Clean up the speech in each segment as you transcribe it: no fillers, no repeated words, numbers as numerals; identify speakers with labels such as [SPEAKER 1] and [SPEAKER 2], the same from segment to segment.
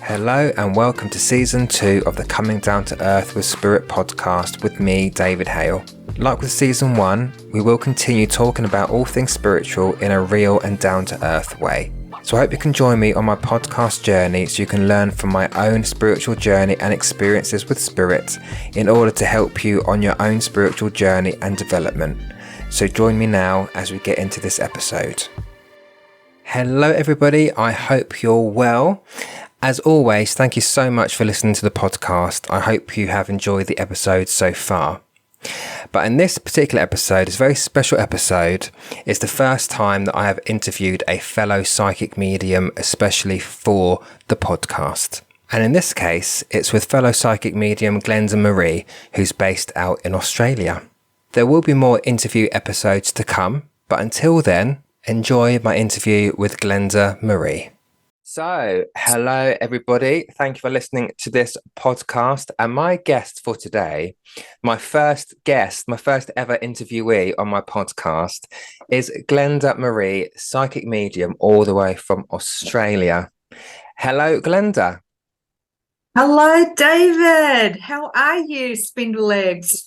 [SPEAKER 1] Hello and welcome to Season 2 of the Coming Down to Earth with Spirit podcast with me, David Hale. Like with Season 1, we will continue talking about all things spiritual in a real and down-to-earth way. So I hope you can join me on my podcast journey so you can learn from my own spiritual journey and experiences with spirit in order to help you on your own spiritual journey and development. So join me now as we get into this episode. Hello everybody, I hope you're well. As always, thank you so much for listening to the podcast. I hope you have enjoyed the episode so far. But in this particular episode, it's a very special episode. It's the first time that I have interviewed a fellow psychic medium, especially for the podcast. And in this case, it's with fellow psychic medium Glenda Marie, who's based out in Australia. There will be more interview episodes to come, but until then, enjoy my interview with Glenda Marie. So, hello everybody. Thank you for listening to this podcast. And my guest for today, my first ever interviewee on my podcast is Glenda Marie, psychic medium all the way from Australia. Hello, Glenda.
[SPEAKER 2] Hello, David. How are you, spindle legs?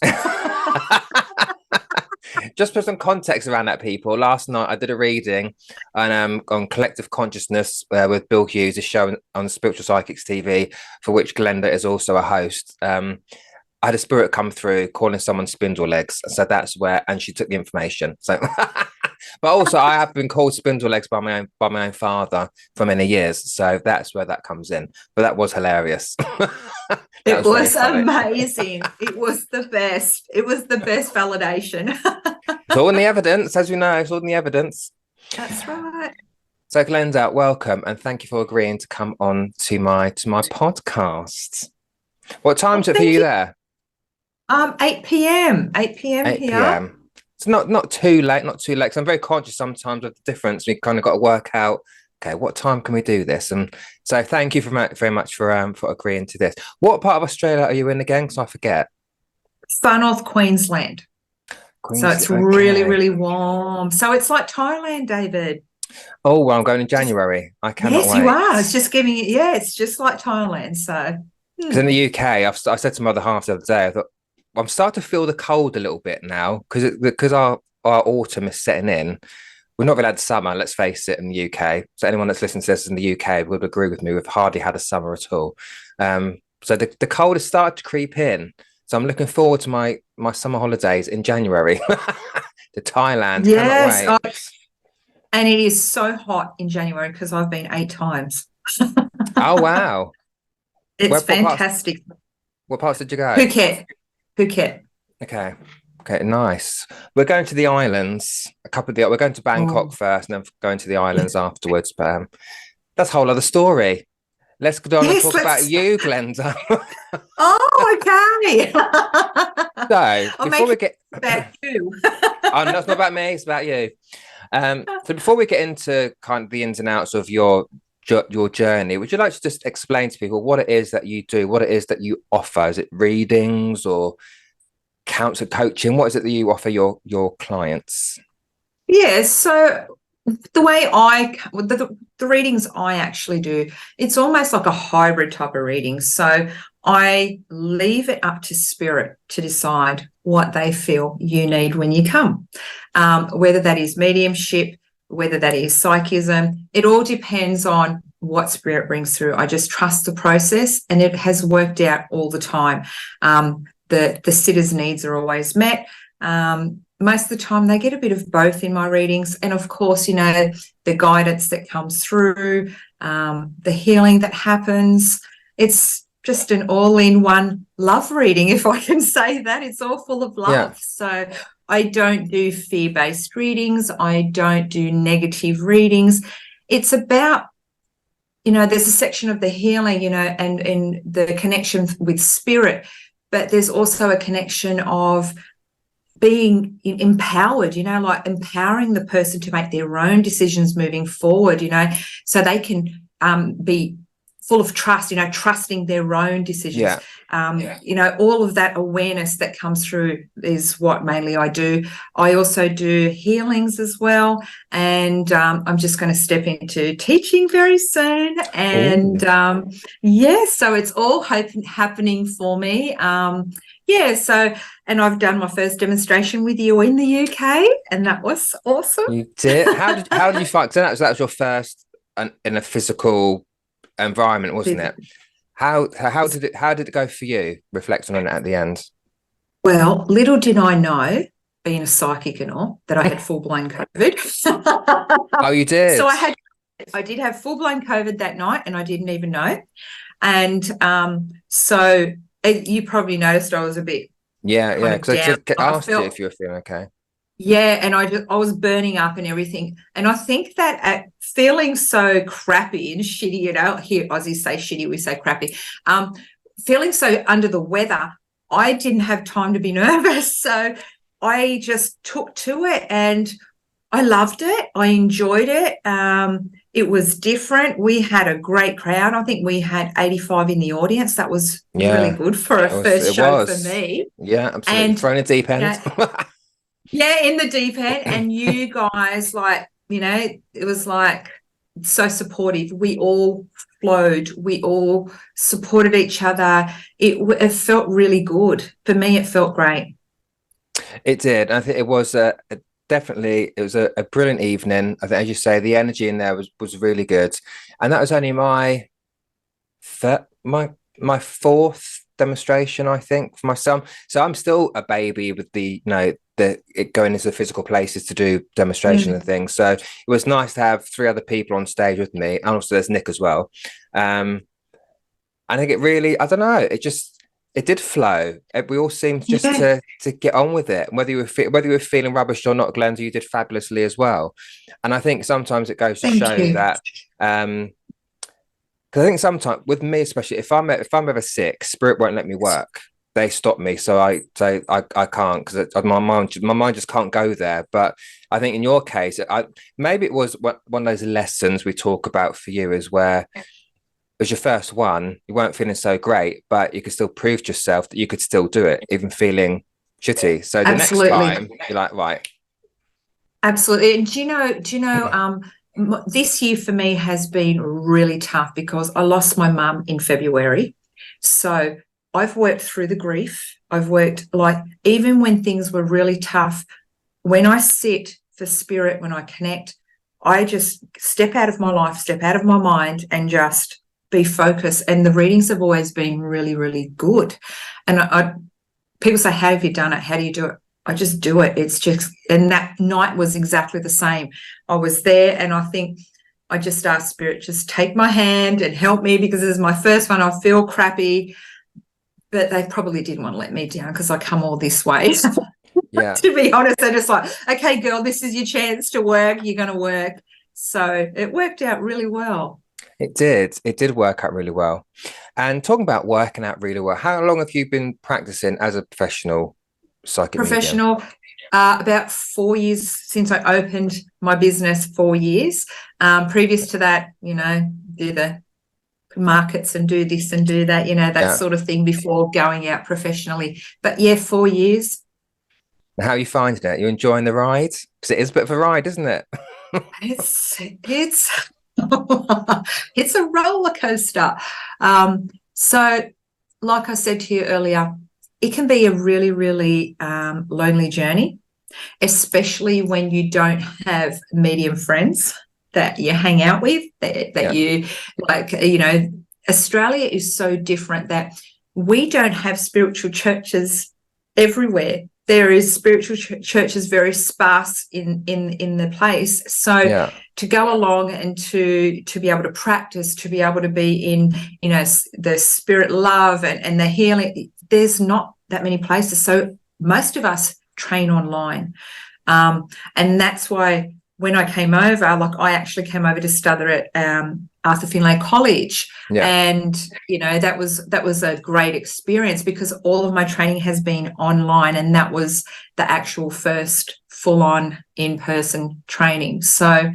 [SPEAKER 1] Just put some context around that, people. Last night I did a reading on collective consciousness with Bill Hughes, a show on Spiritual Psychics TV, for which Glenda is also a host. I had a spirit come through calling someone spindle legs, so that's where, and she took the information. So, but also I have been called spindle legs by my own father for many years, so that's where that comes in. But that was hilarious.
[SPEAKER 2] It was amazing. It was the best. It was the best validation.
[SPEAKER 1] It's all in the evidence, as we know. It's all in the evidence.
[SPEAKER 2] That's right.
[SPEAKER 1] So, Glenda, welcome, and thank you for agreeing to come on to my podcast. What time is it for you there?
[SPEAKER 2] 8 p.m. 8 p.m.
[SPEAKER 1] 8
[SPEAKER 2] here.
[SPEAKER 1] p.m. It's not too late. Not too late. Because I'm very conscious sometimes of the difference. We kind of got to work out. Okay, what time can we do this? And so, thank you very much for agreeing to this. What part of Australia are you in again? Because I forget.
[SPEAKER 2] Far North Queensland. So it's really, really warm. So it's like Thailand, David.
[SPEAKER 1] Oh, well, I'm going in January. I cannot wait.
[SPEAKER 2] Yes, you are. It's just giving it. Yeah, it's just like Thailand. So
[SPEAKER 1] because in the UK, I said to my other half the other day, I thought I'm starting to feel the cold a little bit now because our autumn is setting in. We're not really had summer, let's face it, in the UK. So anyone that's listening to this in the UK would agree with me. We've hardly had a summer at all. So the cold has started to creep in. So I'm looking forward to my summer holidays in January to Thailand.
[SPEAKER 2] Yes, and it is so hot in January because I've been 8 times.
[SPEAKER 1] Oh, wow.
[SPEAKER 2] It's fantastic.
[SPEAKER 1] What parts did you go?
[SPEAKER 2] Phuket.
[SPEAKER 1] Okay, nice. We're going to the islands. We're going to Bangkok first, and then going to the islands afterwards. But that's a whole other story. Let's go on and talk about you, Glenda.
[SPEAKER 2] Oh, okay.
[SPEAKER 1] So before we get
[SPEAKER 2] about you,
[SPEAKER 1] oh, no, it's not about me. It's about you. So before we get into kind of the ins and outs of your journey, would you like to just explain to people what it is that you do, what it is that you offer? Is it readings or counselor coaching? What is it that you offer your clients?
[SPEAKER 2] Yeah, so the way the readings I actually do, it's almost like a hybrid type of reading. So I leave it up to spirit to decide what they feel you need when you come, whether that is mediumship, whether that is psychism. It all depends on what spirit brings through. I just trust the process, and it has worked out all the time. The sitter's needs are always met. Most of the time they get a bit of both in my readings. And of course, you know, the guidance that comes through, the healing that happens. It's just an all-in-one love reading, if I can say that. It's all full of love. Yeah. So I don't do fear-based readings. I don't do negative readings. It's about, you know, there's a section of the healing, you know, and the connection with spirit, but there's also a connection of being empowered, you know, like empowering the person to make their own decisions moving forward, you know, so they can be full of trust, trusting their own decisions. All of that awareness that comes through is what mainly I do. I also do healings as well. And I'm just going to step into teaching very soon. And so it's all happening for me. And I've done my first demonstration with you in the UK, and that was awesome.
[SPEAKER 1] You did? How did you find? So that was your first in a physical environment, wasn't it? How did it go for you? Reflecting on it at the end.
[SPEAKER 2] Well, little did I know, being a psychic and all, that I had full-blown COVID.
[SPEAKER 1] Oh, you did?
[SPEAKER 2] So I did have full-blown COVID that night, and I didn't even know. And so you probably noticed I was a bit
[SPEAKER 1] because I just asked you if you were feeling okay.
[SPEAKER 2] Yeah, and I was burning up and everything. And I think that feeling so crappy and shitty, here Aussies say shitty, we say crappy. Feeling so under the weather, I didn't have time to be nervous. So I just took to it and I loved it. I enjoyed it. It was different. We had a great crowd. I think we had 85 in the audience. That was really good for a first show for me.
[SPEAKER 1] Yeah, absolutely. And thrown a deep end.
[SPEAKER 2] In the deep end. And you guys, it was so supportive. We all flowed. We all supported each other. It felt really good. For me, it felt great.
[SPEAKER 1] It did. I think it was definitely, it was a brilliant evening. I think, as you say, the energy in there was really good. And that was only my fourth demonstration, I think, for my son. So I'm still a baby with going into the physical places to do demonstrations and things. So it was nice to have 3 other people on stage with me, and also there's Nick as well. I think it really, I don't know, it did flow. We all seemed just to get on with it. Whether you were feeling rubbish or not, Glenda, you did fabulously as well. And I think sometimes it goes to show that, because I think sometimes with me, especially if I'm ever sick, spirit won't let me work. They stop me, so I can't, because my mind just can't go there. But I think in your case, maybe it was one of those lessons we talk about for you, is where it was your first one, you weren't feeling so great, but you could still prove to yourself that you could still do it, even feeling shitty. So the next time, you're like, right.
[SPEAKER 2] Absolutely. And do you know, this year for me has been really tough because I lost my mum in February. So I've worked through the grief. I've worked, even when things were really tough, when I sit for spirit, when I connect, I just step out of my life, step out of my mind, and just be focused. And the readings have always been really, really good. And people say, how have you done it? How do you do it? I just do it. It's just, and that night was exactly the same. I was there, and I think I just asked spirit, just take my hand and help me, because this is my first one. I feel crappy. But they probably didn't want to let me down because I come all this way.
[SPEAKER 1] Yeah.
[SPEAKER 2] To be honest, they're just like, okay, girl, this is your chance to work. You're going to work. So it worked out really well.
[SPEAKER 1] It did. It did work out really well. And talking about working out really well, how long have you been practicing as a professional psychic medium?
[SPEAKER 2] About 4 years since I opened my business, 4 years. Previous to that, do the markets and do this and do that, that sort of thing before going out professionally. But 4 years.
[SPEAKER 1] How are you finding it? You enjoying the ride? Because it is a bit of a ride, isn't it?
[SPEAKER 2] It's it's a roller coaster. So like I said to you earlier, it can be a really, really lonely journey, especially when you don't have medium friends that you hang out with, that you Australia is so different that we don't have spiritual churches everywhere. There is spiritual churches very sparse in the place. So to go along and to be able to practice, to be able to be in, the spirit love and the healing, there's not that many places. So most of us train online. And that's why when I came over, I actually came over to study at Arthur Findlay College, and that was a great experience because all of my training has been online, and that was the actual first full-on in-person training. So,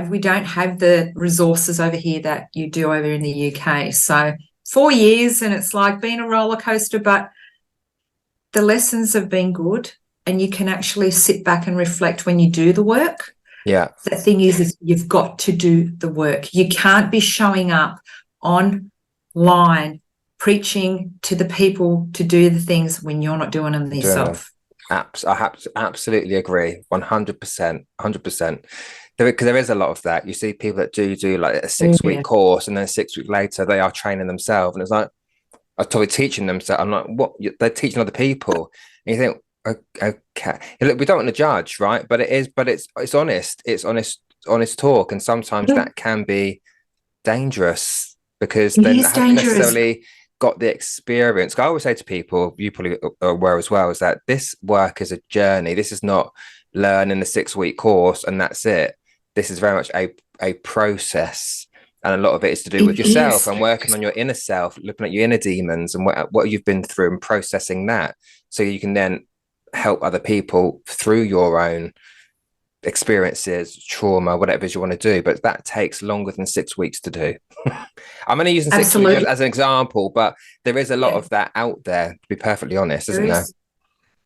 [SPEAKER 2] we don't have the resources over here that you do over in the UK. So 4 years, and it's like been a roller coaster, but the lessons have been good, and you can actually sit back and reflect when you do the work.
[SPEAKER 1] Yeah.
[SPEAKER 2] The thing is you've got to do the work. You can't be showing up online preaching to the people to do the things when you're not doing them yourself.
[SPEAKER 1] I absolutely agree. 100%. 100%. Because there is a lot of that. You see people that do like a 6-week course, and then 6 weeks later they are training themselves, and it's like, I'm totally teaching them. So I'm like, what? They're teaching other people, and you think, okay, look, we don't want to judge, right? But it's honest. It's honest talk, and sometimes that can be dangerous because then I haven't necessarily got the experience. I always say to people, you probably are aware as well, is that this work is a journey. This is not learning the 6-week course and that's it. This is very much a process, and a lot of it is to do with yourself and working on your inner self, looking at your inner demons and what you've been through and processing that, so you can then help other people through your own experiences, trauma, whatever it is you want to do. But that takes longer than 6 weeks to do. I'm only using 6 weeks as an example, but there is a lot of that out there, to be perfectly honest, isn't there?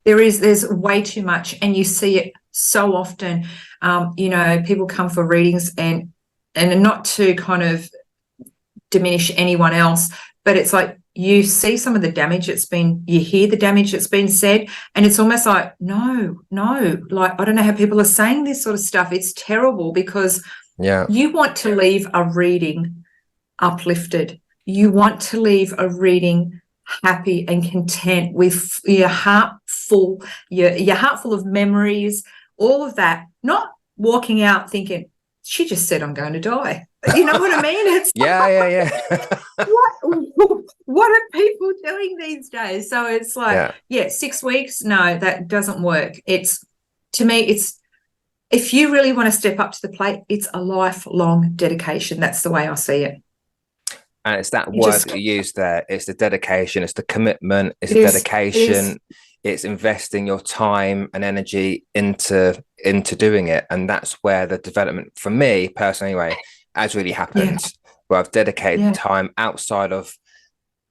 [SPEAKER 2] There's way too much, and you see it so often. People come for readings, and not to kind of diminish anyone else, but it's like you see some of the damage you hear the damage that's been said, and it's almost like, no, like, I don't know how people are saying this sort of stuff. It's terrible, because you want to leave a reading uplifted. You want to leave a reading happy and content, with your heart full, your heart full of memories, all of that, not walking out thinking, she just said I'm going to die. You know what I mean? It's what are people doing these days? So it's like, 6 weeks, no, that doesn't work. To me, if you really want to step up to the plate, it's a lifelong dedication. That's the way I see it.
[SPEAKER 1] And it's that word that you use there. It's the dedication. It's the commitment. It's the dedication. It's investing your time and energy into doing it. And that's where the development, for me personally anyway, has really happened. Where I've dedicated time outside of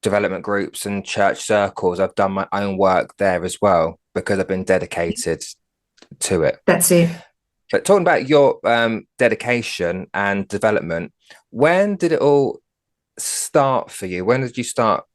[SPEAKER 1] development groups and church circles. I've done my own work there as well, because I've been dedicated to it.
[SPEAKER 2] That's it.
[SPEAKER 1] But talking about your dedication and development, when did it all start for you? When did you start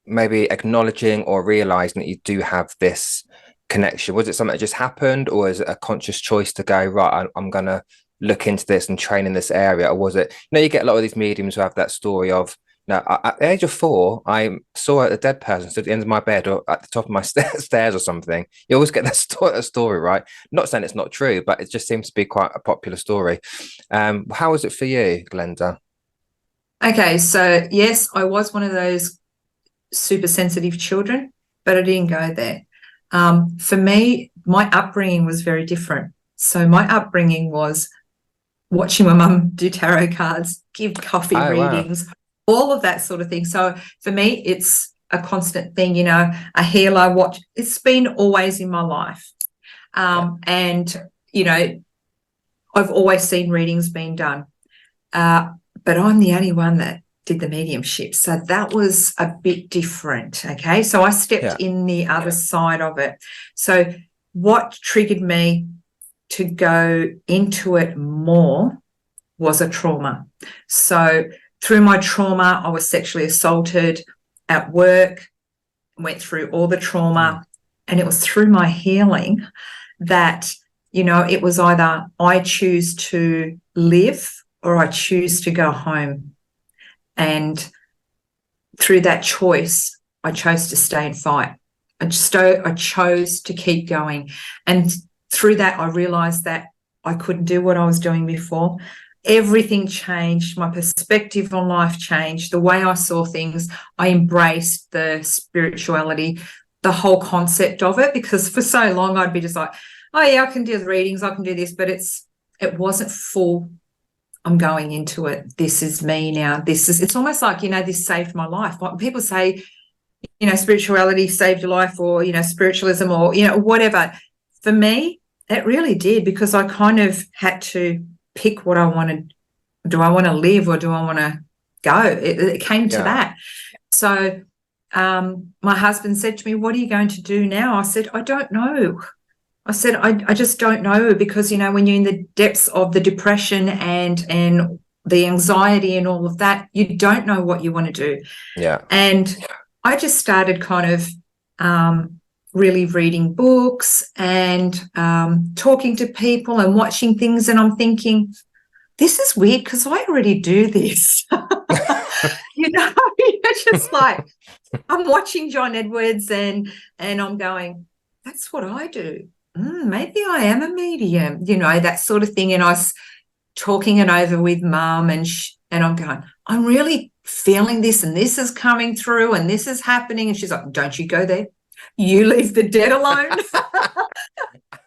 [SPEAKER 1] maybe acknowledging or realizing that you do have this connection? Was it something that just happened, or is it a conscious choice to go, right, I'm gonna look into this and train in this area? Or was it, you get a lot of these mediums who have that story of, at the age of 4, I saw a dead person stood at the end of my bed or at the top of my stairs or something. You always get that story, right? Not saying it's not true, but it just seems to be quite a popular story. How was it for you, Glenda?
[SPEAKER 2] Okay, so yes, I was one of those super sensitive children, but I didn't go there. For me, my upbringing was very different. So my upbringing was watching my mum do tarot cards, give coffee readings, all of that sort of thing. So for me, it's a constant thing, a healer watch. It's been always in my life. And, I've always seen readings being done. But I'm the only one that did the mediumship. So that was a bit different, okay? So I stepped in the other side of it. So what triggered me to go into it more was a trauma. So through my trauma, I was sexually assaulted at work, went through all the trauma, and it was through my healing that, it was either I choose to live or I choose to go home. And through that choice, I chose to stay and fight. I chose to keep going. And through that, I realized that I couldn't do what I was doing before. Everything changed. My perspective on life changed. The way I saw things, I embraced the spirituality, the whole concept of it, because for so long I'd be just like, oh yeah, I can do the readings, I can do this, but it wasn't full. I'm going into it. This is me now. It's almost like, this saved my life. When people say, spirituality saved your life, or, spiritualism, or, whatever. For me, it really did, because I kind of had to pick what I wanted. Do I want to live or do I want to go? It came to that. So my husband said to me, what are you going to do now? I said, I don't know. I said, I just don't know, because, you know, when you're in the depths of the depression and the anxiety and all of that, you don't know what you want to do.
[SPEAKER 1] Yeah.
[SPEAKER 2] And I just started kind of really reading books and talking to people and watching things. And I'm thinking, this is weird because I already do this. You know, it's just like I'm watching John Edwards and I'm going, that's what I do. Maybe I am a medium, you know, that sort of thing. And I was talking it over with Mum, and I'm going, I'm really feeling this, and this is coming through, and this is happening. And she's like, don't you go there. You leave the dead alone.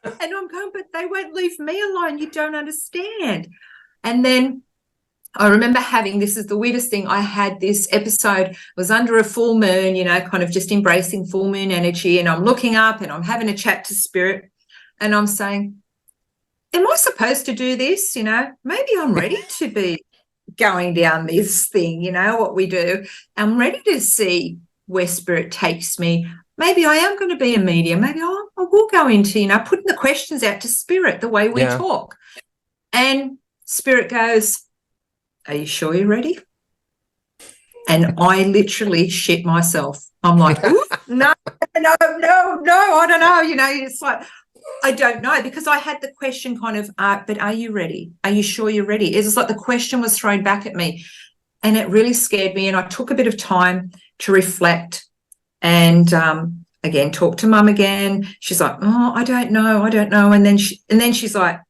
[SPEAKER 2] And I'm going, but they won't leave me alone. You don't understand. And then I remember this is the weirdest thing. I had this episode, it was under a full moon, you know, kind of just embracing full moon energy. And I'm looking up and I'm having a chat to spirit, and I'm saying, am I supposed to do this? You know, maybe I'm ready to be going down this thing, you know, what we do. I'm ready to see where spirit takes me. Maybe I am going to be a medium. Maybe I will go into, you know, putting the questions out to spirit the way we talk. And spirit goes, are you sure you're ready? And I literally shit myself. I'm like, no, I don't know. You know, it's like, I don't know, because I had the question kind of, but are you ready? Are you sure you're ready? It's like the question was thrown back at me, and it really scared me. And I took a bit of time to reflect and again, talk to Mum again. She's like, oh, I don't know. And then she's like,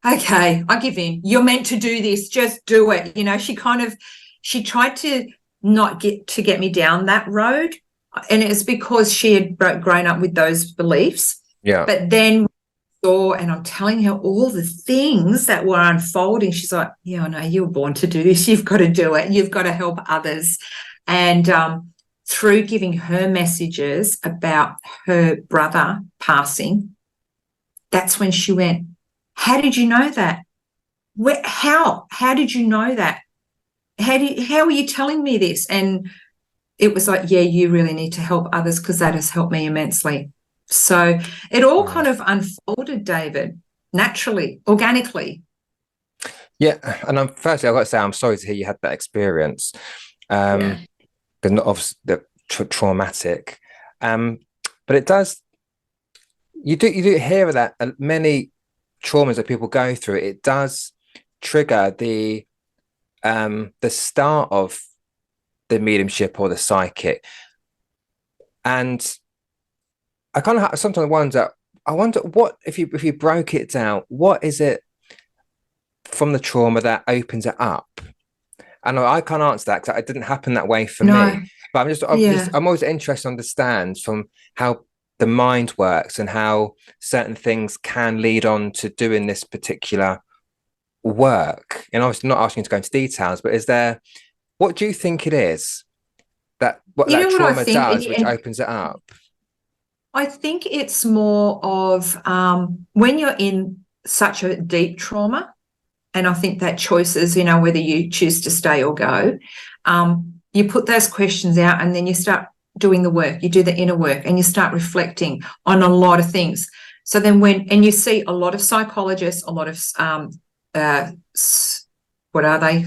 [SPEAKER 2] okay, I give in. You're meant to do this. Just do it. You know, she tried to not get me down that road. And it's because she had grown up with those beliefs.
[SPEAKER 1] Yeah.
[SPEAKER 2] But then and I'm telling her all the things that were unfolding. She's like, yeah, I know, you were born to do this. You've got to do it. You've got to help others. And through giving her messages about her brother passing, that's when she went, how did you know that? How did you know that? How are you telling me this? And it was like, yeah, you really need to help others, because that has helped me immensely. So it all kind of unfolded, David, naturally, organically.
[SPEAKER 1] Yeah. And firstly, I've got to say, I'm sorry to hear you had that experience. Because not obviously traumatic. But it does, you do hear that many traumas that people go through, it does trigger the start of the mediumship or the psychic. And I kind of sometimes wonder what if you broke it down, what is it from the trauma that opens it up? And I can't answer that because it didn't happen that way for me. But I'm always interested to understand from how the mind works and how certain things can lead on to doing this particular work. And obviously not asking you to go into details, but what do you think it is that trauma does, which opens it up?
[SPEAKER 2] I think it's more of when you're in such a deep trauma, and I think that choices, you know, whether you choose to stay or go, you put those questions out, and then you start doing the work. You do the inner work, and you start reflecting on a lot of things. So then you see a lot of psychologists, a lot of what are they?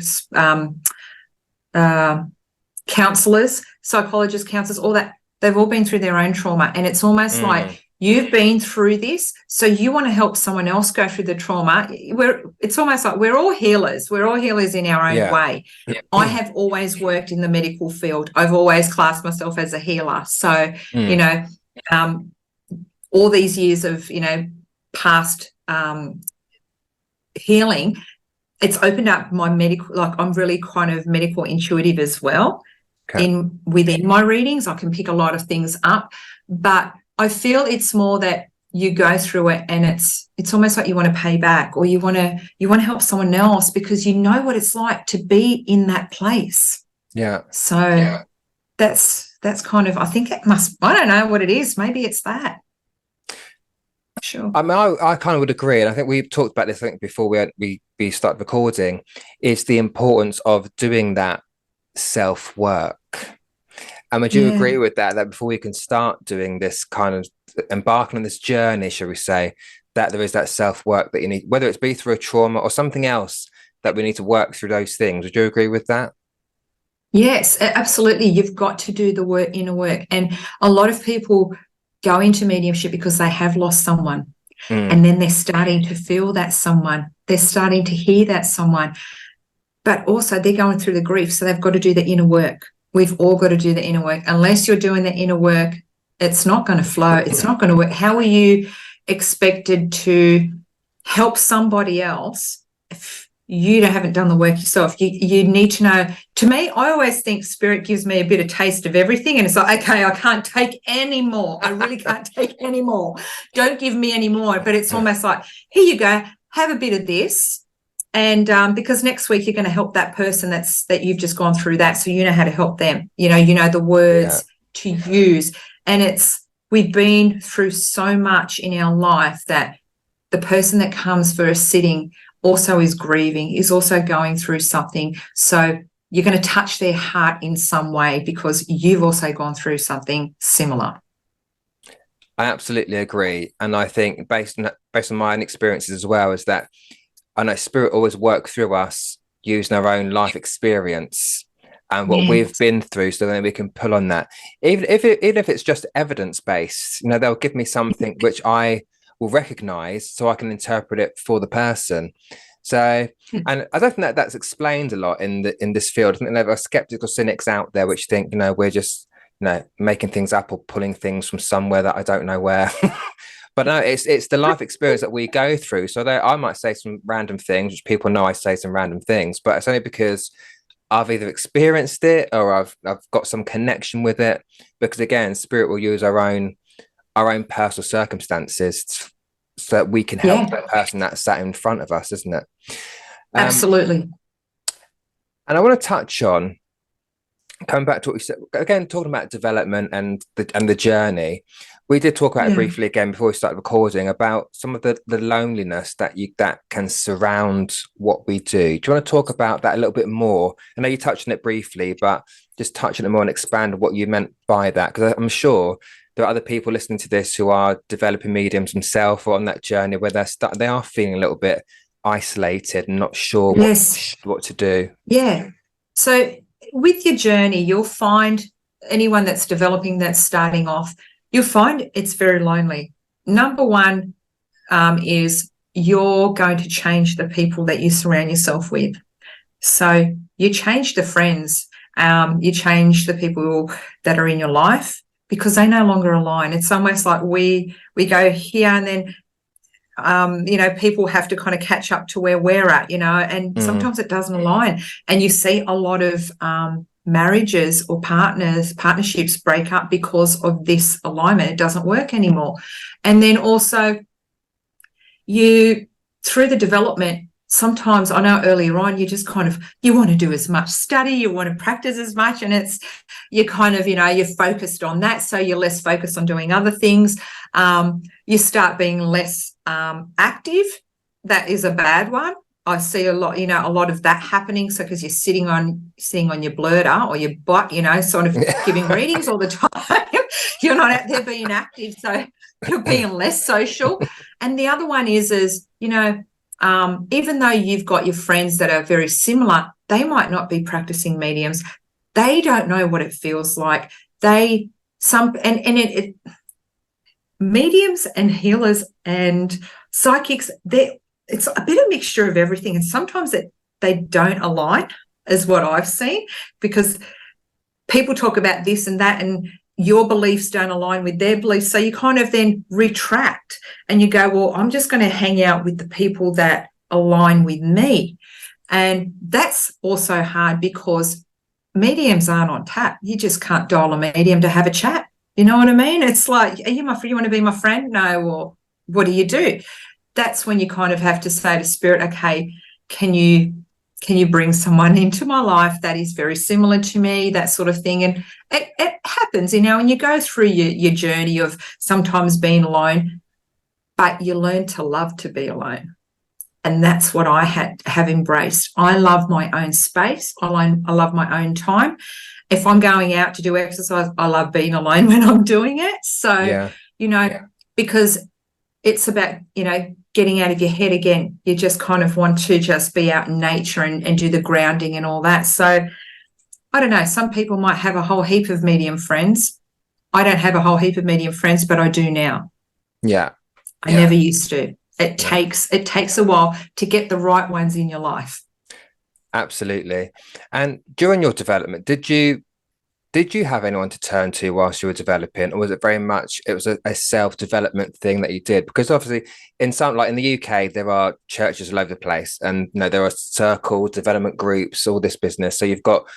[SPEAKER 2] Counselors, psychologists, counselors, all that. They've all been through their own trauma, and it's almost like you've been through this, so you want to help someone else go through the trauma. It's almost like we're all healers. We're all healers in our own way. I have always worked in the medical field. I've always classed myself as a healer. So, you know, all these years of, you know, past healing, it's opened up my medical, like I'm really kind of medical intuitive as well. Okay. Within my readings, I can pick a lot of things up, but I feel it's more that you go through it, and it's almost like you want to pay back, or you want to help someone else, because you know what it's like to be in that place. Yeah. So that's kind of, I think it must, I don't know what it is. Maybe it's that. Sure.
[SPEAKER 1] I mean, I kind of would agree, and I think we've talked about this. I think before we start recording, is the importance of doing that self work. And would you
[SPEAKER 2] Yeah.
[SPEAKER 1] agree with that? That before we can start doing this kind of embarking on this journey, shall we say, that there is that self work that you need, whether it's be through a trauma or something else, that we need to work through those things. Would you agree with that?
[SPEAKER 2] Yes, absolutely. You've got to do the work, inner work. And a lot of people go into mediumship because they have lost someone.
[SPEAKER 1] Mm,
[SPEAKER 2] And then they're starting to feel that someone. They're starting to hear that someone. But also they're going through the grief. So they've got to do the inner work. We've all got to do the inner work. Unless you're doing the inner work, it's not going to flow. It's not going to work. How are you expected to help somebody else if you haven't done the work yourself? You need to know. To me, I always think spirit gives me a bit of taste of everything, and it's like, okay, I can't take any more. I really can't take any more. Don't give me any more. But it's almost like, here you go, have a bit of this. And because next week you're going to help that person that you've just gone through that, so you know how to help them. You know the words to use. And we've been through so much in our life that the person that comes for a sitting also is grieving, is also going through something. So you're going to touch their heart in some way because you've also gone through something similar.
[SPEAKER 1] I absolutely agree, and I think based on my own experiences as well, is that I know spirit always work through us using our own life experience and what we've been through, so then we can pull on that. Even if it's just evidence based, they'll give me something which I will recognize, so I can interpret it for the person. So, and I don't think that's explained a lot in this field. I think there are skeptical cynics out there which think we're just making things up or pulling things from somewhere that I don't know where. But no, it's the life experience that we go through. So I might say some random things, which people know I say some random things, but it's only because I've either experienced it or I've got some connection with it. Because again, spirit will use our own personal circumstances so that we can help the person that's sat in front of us, isn't it?
[SPEAKER 2] Absolutely.
[SPEAKER 1] And I want to touch on, coming back to what we said again, talking about development and the journey. We did talk about it briefly again before we started recording about some of the loneliness that can surround what we do. Do you want to talk about that a little bit more? I know you touched on it briefly, but just touch on it more and expand what you meant by that, because I'm sure there are other people listening to this who are developing mediums themselves or on that journey where they are feeling a little bit isolated and not sure what to do.
[SPEAKER 2] Yeah. So with your journey, you'll find anyone that's developing, that's starting off, you'll find it's very lonely. Number one is you're going to change the people that you surround yourself with. So you change the friends, you change the people that are in your life because they no longer align. It's almost like we go here and then people have to kind of catch up to where we're at, and sometimes it doesn't align. And you see a lot of marriages or partnerships break up because of this alignment. It doesn't work anymore. And then also through the development, sometimes I know earlier on you just you want to do as much study, you want to practice as much, and you're you're focused on that, so you're less focused on doing other things. You start being less active. That is a bad one. I see a lot of that happening. So because you're sitting on your blurter or your butt, sort of giving readings all the time, you're not out there being active. So you're being less social. And the other one is even though you've got your friends that are very similar, they might not be practicing mediums. They don't know what it feels like. Mediums and healers and psychics, it's a bit of mixture of everything, and sometimes they don't align, is what I've seen, because people talk about this and that and your beliefs don't align with their beliefs, so you kind of then retract and you go, well, I'm just going to hang out with the people that align with me. And that's also hard because mediums aren't on tap. You just can't dial a medium to have a chat. You know what I mean? It's like, are you my friend? You want to be my friend? No. Or what do? That's when you kind of have to say to spirit, okay, can you bring someone into my life that is very similar to me, that sort of thing. And it happens, and you go through your journey of sometimes being alone. but you learn to love to be alone. And that's what I have embraced. I love my own space. I love my own time. If I'm going out to do exercise, I love being alone when I'm doing it. So, because it's about, getting out of your head again. You just kind of want to just be out in nature and do the grounding and all that. So I don't know, some people might have a whole heap of medium friends. I don't have a whole heap of medium friends, but I do now.
[SPEAKER 1] Yeah.
[SPEAKER 2] I never used to. It takes a while to get the right ones in your life.
[SPEAKER 1] Absolutely. And during your development, did you have anyone to turn to whilst you were developing, or was it very much a self-development thing that you did? Because obviously in the UK there are churches all over the place, and there are circles, development groups, all this business, so you've got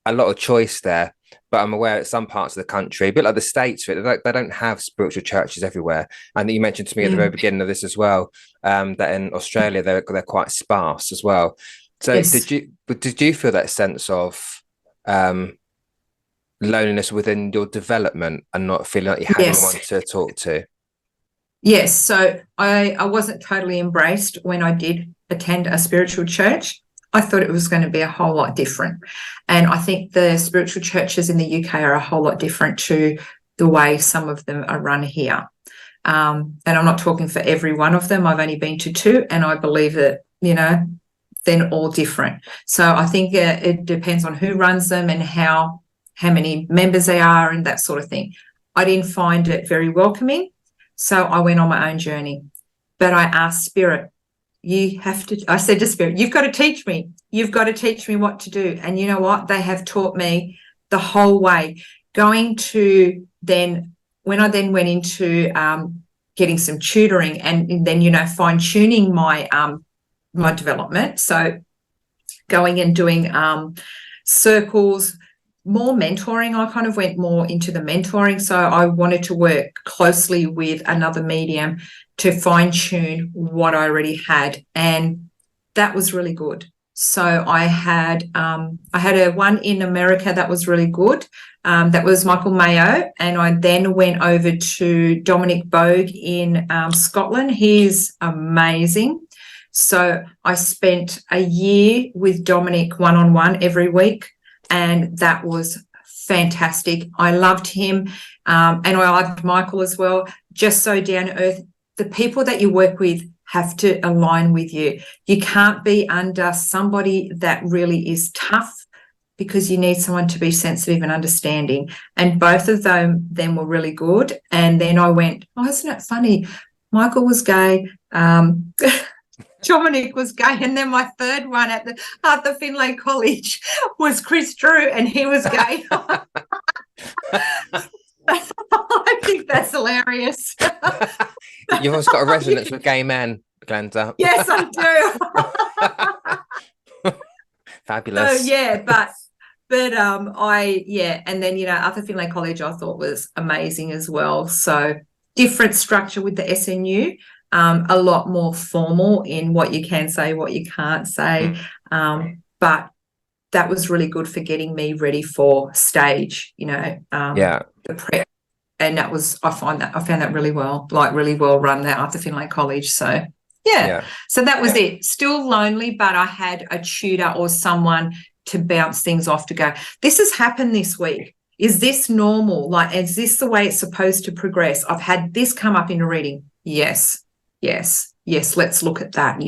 [SPEAKER 1] a lot of choice there. But I'm aware that some parts of the country, a bit like the States, they don't have spiritual churches everywhere. And you mentioned to me at the very beginning of this as well, that in Australia they're quite sparse as well. So
[SPEAKER 2] yes.
[SPEAKER 1] did you feel that sense of loneliness within your development and not feeling like you had anyone to talk to?
[SPEAKER 2] Yes. So I wasn't totally embraced when I did attend a spiritual church. I thought it was going to be a whole lot different. And I think the spiritual churches in the UK are a whole lot different to the way some of them are run here. And I'm not talking for every one of them. I've only been to 2, and I believe that, they're all different. So I think it depends on who runs them and how many members they are and that sort of thing. I didn't find it very welcoming, so I went on my own journey. But I asked Spirit, I said to Spirit, you've got to teach me. You've got to teach me what to do. And you know what? They have taught me the whole way. When I then went into getting some tutoring and then, fine-tuning my my development. So going and doing circles, more mentoring. I kind of went more into the mentoring. So I wanted to work closely with another medium to fine-tune what I already had. And that was really good. So I had a one in America that was really good. That was Michael Mayo. And I then went over to Dominic Bogue in Scotland. He's amazing. So I spent a year with Dominic one-on-one every week, and that was fantastic. I loved him, and I loved Michael as well. Just so down to earth. The people that you work with have to align with you. You can't be under somebody that really is tough, because you need someone to be sensitive and understanding. And both of them were really good. And then I went, oh, isn't it funny? Michael was gay. Dominic was gay, and then my third one at the Finlay College was Chris Drew, and he was gay. I think that's hilarious.
[SPEAKER 1] You've always got a resonance with gay men, Glenda.
[SPEAKER 2] Yes, I
[SPEAKER 1] do. Fabulous.
[SPEAKER 2] So and then Arthur Finlay College I thought was amazing as well. So different structure with the SNU. A lot more formal in what you can say, what you can't say. But that was really good for getting me ready for stage, the prep. And I found that really well run, that Arthur Finlay College. So, So that was it. Still lonely, but I had a tutor or someone to bounce things off to go, this has happened this week. Is this normal? Like, is this the way it's supposed to progress? I've had this come up in a reading. Yes, let's look at that.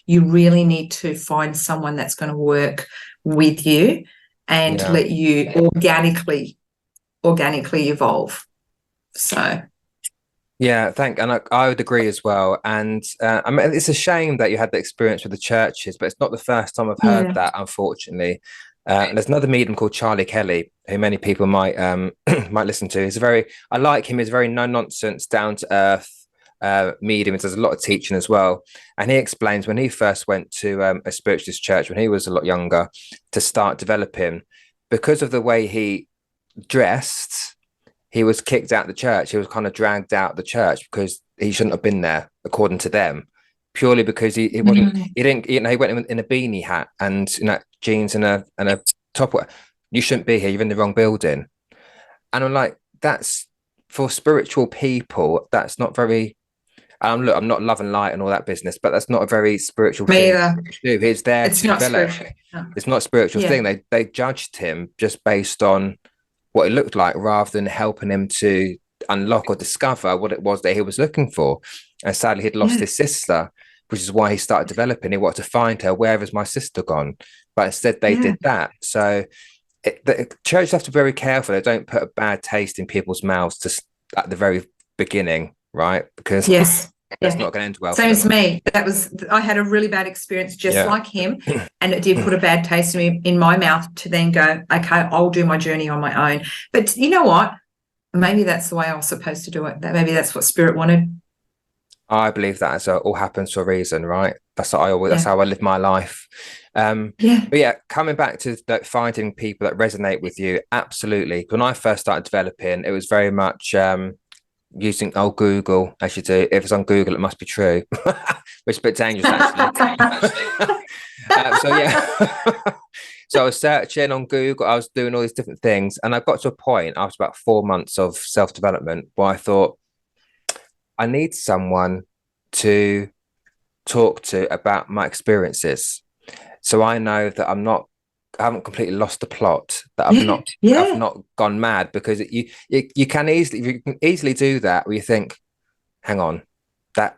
[SPEAKER 2] You really need to find someone that's going to work with you and let you organically evolve. So
[SPEAKER 1] and I would agree as well. And I mean, it's a shame that you had the experience with the churches, but it's not the first time I've heard that, unfortunately. There's another medium called Charlie Kelly, who many people might listen to. I like him. He's a very no nonsense, down to earth medium. He does a lot of teaching as well, and he explains when he first went to a spiritualist church when he was a lot younger to start developing, because of the way he dressed, he was kicked out of the church. He was kind of dragged out of the church because he shouldn't have been there, according to them, purely because he wasn't. He didn't. He went in a beanie hat and jeans and a top. You shouldn't be here. You're in the wrong building. And I'm like, that's for spiritual people. That's not very Look, I'm not love and light and all that business, but that's not a very spiritual
[SPEAKER 2] Me
[SPEAKER 1] thing
[SPEAKER 2] either.
[SPEAKER 1] to do. He's there
[SPEAKER 2] It's
[SPEAKER 1] to
[SPEAKER 2] not
[SPEAKER 1] develop.
[SPEAKER 2] spiritual. No.
[SPEAKER 1] It's not a spiritual
[SPEAKER 2] Yeah.
[SPEAKER 1] thing. They judged him just based on what it looked like, rather than helping him to unlock or discover what it was that he was looking for. And sadly, he'd lost
[SPEAKER 2] Yeah.
[SPEAKER 1] his sister, which is why he started developing. He wanted to find her. Where has my sister gone? But instead, they
[SPEAKER 2] Yeah.
[SPEAKER 1] did that. So the church have to be very careful. They don't put a bad taste in people's mouths just at the very beginning, right? Because
[SPEAKER 2] Yes.
[SPEAKER 1] that's
[SPEAKER 2] Yeah.
[SPEAKER 1] not going to end well for
[SPEAKER 2] Same as
[SPEAKER 1] them.
[SPEAKER 2] me. I had a really bad experience just
[SPEAKER 1] Yeah.
[SPEAKER 2] like him, and it did put a bad taste in my mouth to then go, okay, I'll do my journey on my own. But you know what? Maybe that's the way I was supposed to do it. That maybe that's what spirit wanted.
[SPEAKER 1] I believe that all happens for a reason, right? That's what that's
[SPEAKER 2] Yeah.
[SPEAKER 1] how I live my life.
[SPEAKER 2] Yeah.
[SPEAKER 1] But yeah, coming back to finding people that resonate with you, absolutely. When I first started developing, it was very much using Google, as you do. If it's on Google, it must be true, which is a bit dangerous actually. So yeah. So I was searching on Google, I was doing all these different things, and I got to a point after about 4 months of self-development where I thought, I need someone to talk to about my experiences. So I know that I haven't completely lost the plot, that
[SPEAKER 2] Yeah.
[SPEAKER 1] I've
[SPEAKER 2] Yeah.
[SPEAKER 1] not gone mad, because you can easily do that where you think, hang on, that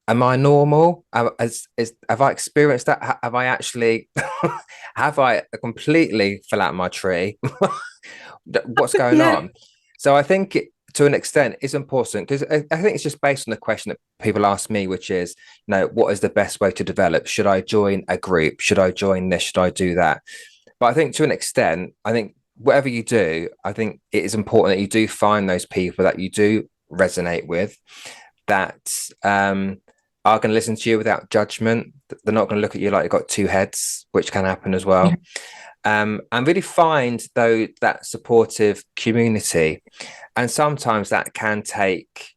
[SPEAKER 1] am I normal? Have I experienced that? Have I actually have I completely fell out of my tree? What's going
[SPEAKER 2] Yeah.
[SPEAKER 1] on? So I think to an extent it's important, because I think it's just based on the question that people ask me, which is, what is the best way to develop? Should I join a group? Should I join this? Should I do that? But I think to an extent, I think whatever you do, I think it is important that you do find those people that you do resonate with, that are going to listen to you without judgment. They're not going to look at you like you've got two heads, which can happen as well. And really find though that supportive community. And sometimes that can take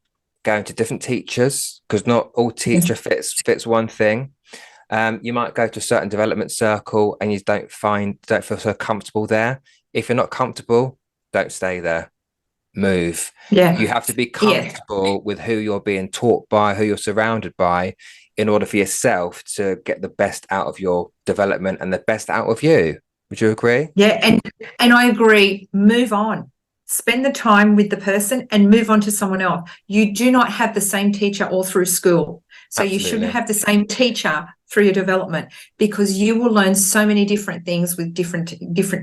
[SPEAKER 1] going to different teachers, because not all teacher fits one thing. You might go to a certain development circle and you don't feel so comfortable there. If you're not comfortable, don't stay there. Move.
[SPEAKER 2] Yeah.
[SPEAKER 1] You have to be comfortable with who you're being taught by, who you're surrounded by, in order for yourself to get the best out of your development and the best out of you. Would you agree?
[SPEAKER 2] Yeah. And I agree. Move on. Spend the time with the person and move on to someone else. You do not have the same teacher all through school. So
[SPEAKER 1] Absolutely.
[SPEAKER 2] You shouldn't have the same teacher through your development, because you will learn so many different things with different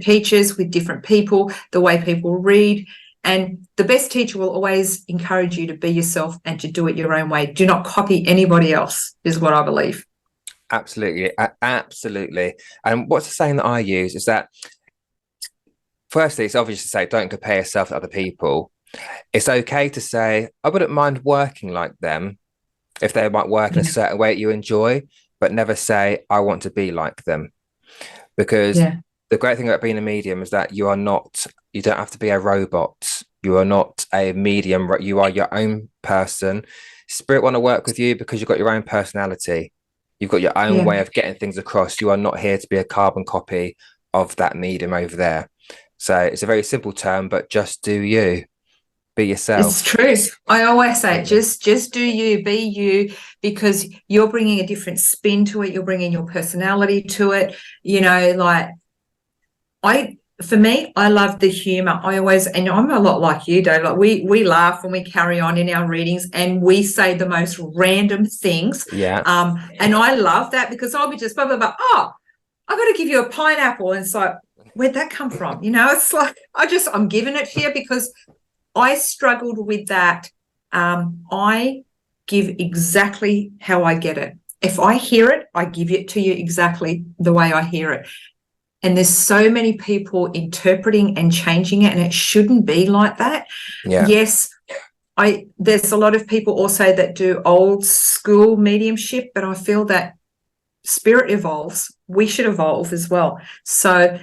[SPEAKER 2] teachers, with different people, the way people read. And the best teacher will always encourage you to be yourself and to do it your own way. Do not copy anybody else, is what I believe.
[SPEAKER 1] Absolutely. Absolutely. And what's the saying that I use is that, firstly, it's obvious to say, don't compare yourself to other people. It's okay to say, I wouldn't mind working like them if they might work in a certain way that you enjoy, but never say, I want to be like them. Because the great thing about being a medium is that you don't have to be a robot. You are not a medium. You are your own person. Spirit want to work with you because you've got your own personality. You've got your own way of getting things across. You are not here to be a carbon copy of that medium over there. So it's a very simple term, but just do you. Be yourself.
[SPEAKER 2] It's true. I always say, just do you, be you, because you're bringing a different spin to it. You're bringing your personality to it. For me, I love the humor. And I'm a lot like you, Dave. Like we laugh when we carry on in our readings, and we say the most random things.
[SPEAKER 1] Yeah.
[SPEAKER 2] And I love that, because I'll be just blah blah blah. Oh, I got to give you a pineapple, and it's like, where'd that come from? It's like I'm giving it to you because I struggled with that. I give exactly how I get it. If I hear it, I give it to you exactly the way I hear it. And there's so many people interpreting and changing it, and it shouldn't be like that.
[SPEAKER 1] Yeah.
[SPEAKER 2] Yes, there's a lot of people also that do old school mediumship, but I feel that spirit evolves. We should evolve as well. So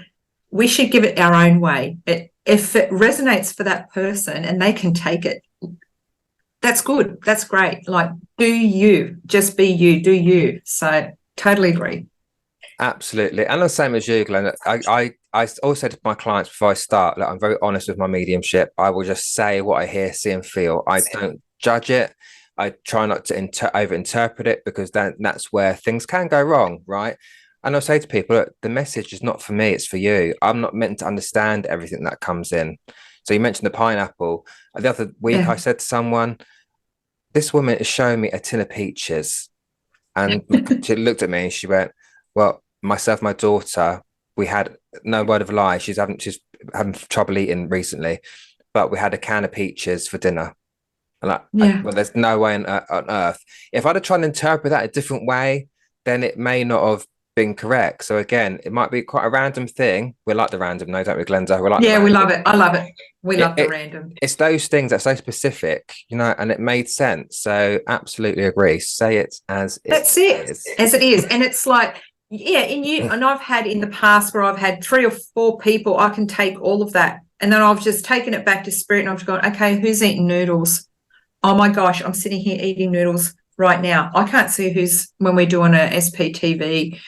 [SPEAKER 2] we should give it our own way. If it resonates for that person and they can take it, that's good. That's great. Like, do you, just be you, do you. So totally agree.
[SPEAKER 1] Absolutely. And the same as you, Glenda. I always say to my clients before I start, I'm very honest with my mediumship. I will just say what I hear, see and feel. I don't judge it. I try not to over-interpret it, because that's where things can go wrong, right? And I'll say to people, look, the message is not for me, it's for you. I'm not meant to understand everything that comes in. So you mentioned the pineapple. The other week I said to someone, this woman is showing me a tin of peaches. And she looked at me and she went, well, myself, my daughter, we had, no word of a lie, she's having trouble eating recently, but we had a can of peaches for dinner. And well, there's no way on earth. If I'd have tried to interpret that a different way, then it may not have been correct. So again, it might be quite a random thing. We like the random, no, don't we, Glenda? We like
[SPEAKER 2] we love it. I love it. We love the random.
[SPEAKER 1] It's those things that's so specific, you know, and it made sense. So absolutely agree. Say it as it
[SPEAKER 2] That's it. Is. As it is. And it's like, and I've had in the past where I've had 3 or 4 people, I can take all of that. And then I've just taken it back to spirit and I've gone, okay, who's eating noodles? Oh my gosh, I'm sitting here eating noodles right now. I can't see when we're doing a SPTV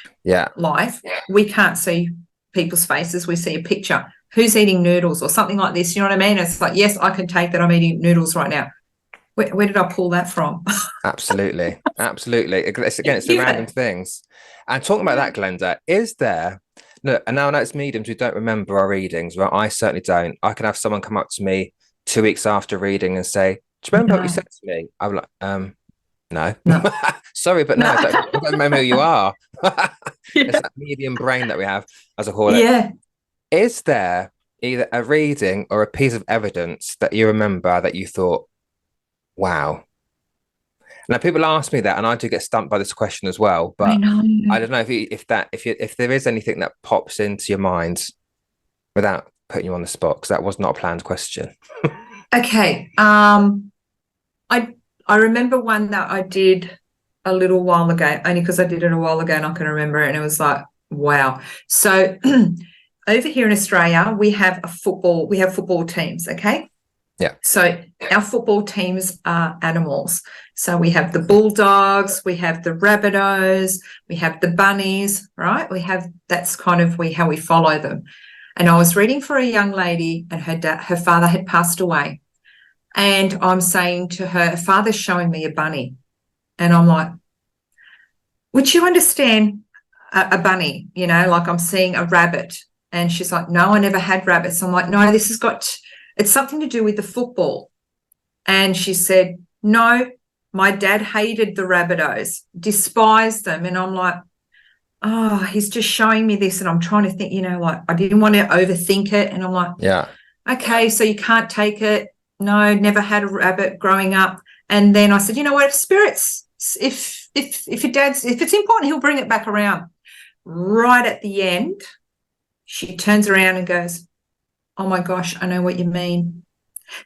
[SPEAKER 2] live, we can't see people's faces. We see a picture. Who's eating noodles or something like this? You know what I mean? It's like, yes, I can take that. I'm eating noodles right now. Where did I pull that from?
[SPEAKER 1] Absolutely. It's the random things. And talking about that, Glenda, is there, look, and now I know it's mediums who don't remember our readings, right? I certainly don't. I can have someone come up to me 2 weeks after reading and say, do you remember what you said to me? I'm like, no. Sorry, but no, I don't remember who you are. It's that medium brain that we have, as I call it.
[SPEAKER 2] Yeah.
[SPEAKER 1] Is there either a reading or a piece of evidence that you remember that you thought, wow? Now, people ask me that, and I do get stumped by this question as well. But I don't know if there is anything that pops into your mind without putting you on the spot, because that was not a planned question.
[SPEAKER 2] Okay. I remember one that I did a little while ago, only because I did it a while ago and I can remember it, and it was like, wow. So over here in Australia, we have football teams, okay?
[SPEAKER 1] Yeah.
[SPEAKER 2] So our football teams are animals. So we have the bulldogs, we have the rabbitohs, we have the bunnies, right? That's kind of how we follow them. And I was reading for a young lady, and her father had passed away. And I'm saying to her father's showing me a bunny. And I'm like, would you understand a bunny? You know, like I'm seeing a rabbit. And she's like, no, I never had rabbits. I'm like, no, it's something to do with the football. And she said, no, my dad hated the rabbitohs, despised them. And I'm like, oh, he's just showing me this. And I'm trying to think, you know, like I didn't want to overthink it. And I'm like, yeah, okay, so you can't take it. No, never had a rabbit growing up. And then I said, you know what, if it's important, he'll bring it back around. Right at the end, she turns around and goes, oh my gosh, I know what you mean.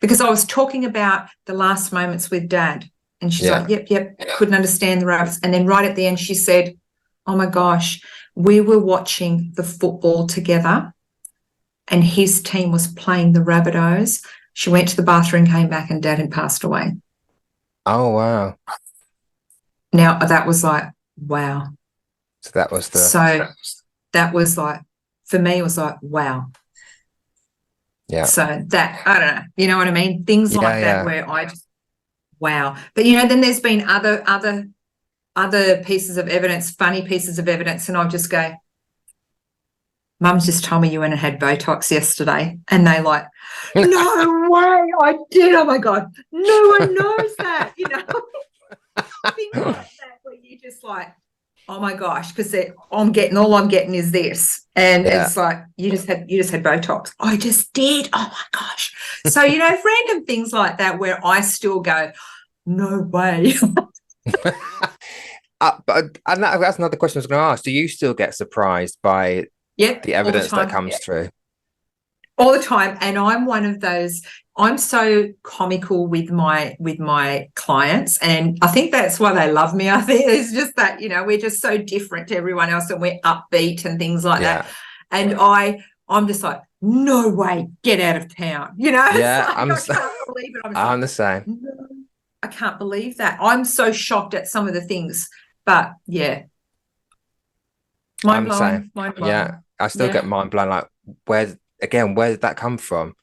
[SPEAKER 2] Because I was talking about the last moments with Dad. And she's like, yep, couldn't understand the rabbits. And then right at the end, she said, oh my gosh, we were watching the football together and his team was playing the Rabbitohs. She went to the bathroom, came back, and Dad had passed away.
[SPEAKER 1] Oh, wow.
[SPEAKER 2] Now, that was like, wow.
[SPEAKER 1] So that was
[SPEAKER 2] like, for me, it was like, wow.
[SPEAKER 1] Yeah.
[SPEAKER 2] So that, I don't know, you know what I mean? Things like that where I just, wow. But, you know, then there's been other pieces of evidence, funny pieces of evidence, and I'll just go, Mum's just told me you went and had Botox yesterday. And they like, no way, I did. Oh, my God. No one knows that, you know. Things like that where you just like, oh, my gosh, because all I'm getting is this. And it's like, you just had Botox. I just did. Oh, my gosh. So, you know, random things like that where I still go, no way.
[SPEAKER 1] That's another question I was going to ask. Do you still get surprised by the evidence that comes through?
[SPEAKER 2] All the time. And I'm one of those, I'm so comical with my clients, and I think that's why they love me. I think it's just that, you know, we're just so different to everyone else and we're upbeat and things like that. And I'm just like, no way, get out of town. You know,
[SPEAKER 1] yeah,
[SPEAKER 2] like, I can't believe it.
[SPEAKER 1] I'm the same.
[SPEAKER 2] No, I can't believe that. I'm so shocked at some of the things. But yeah.
[SPEAKER 1] I'm the same. Yeah. I still get mind blown, like where did that come from?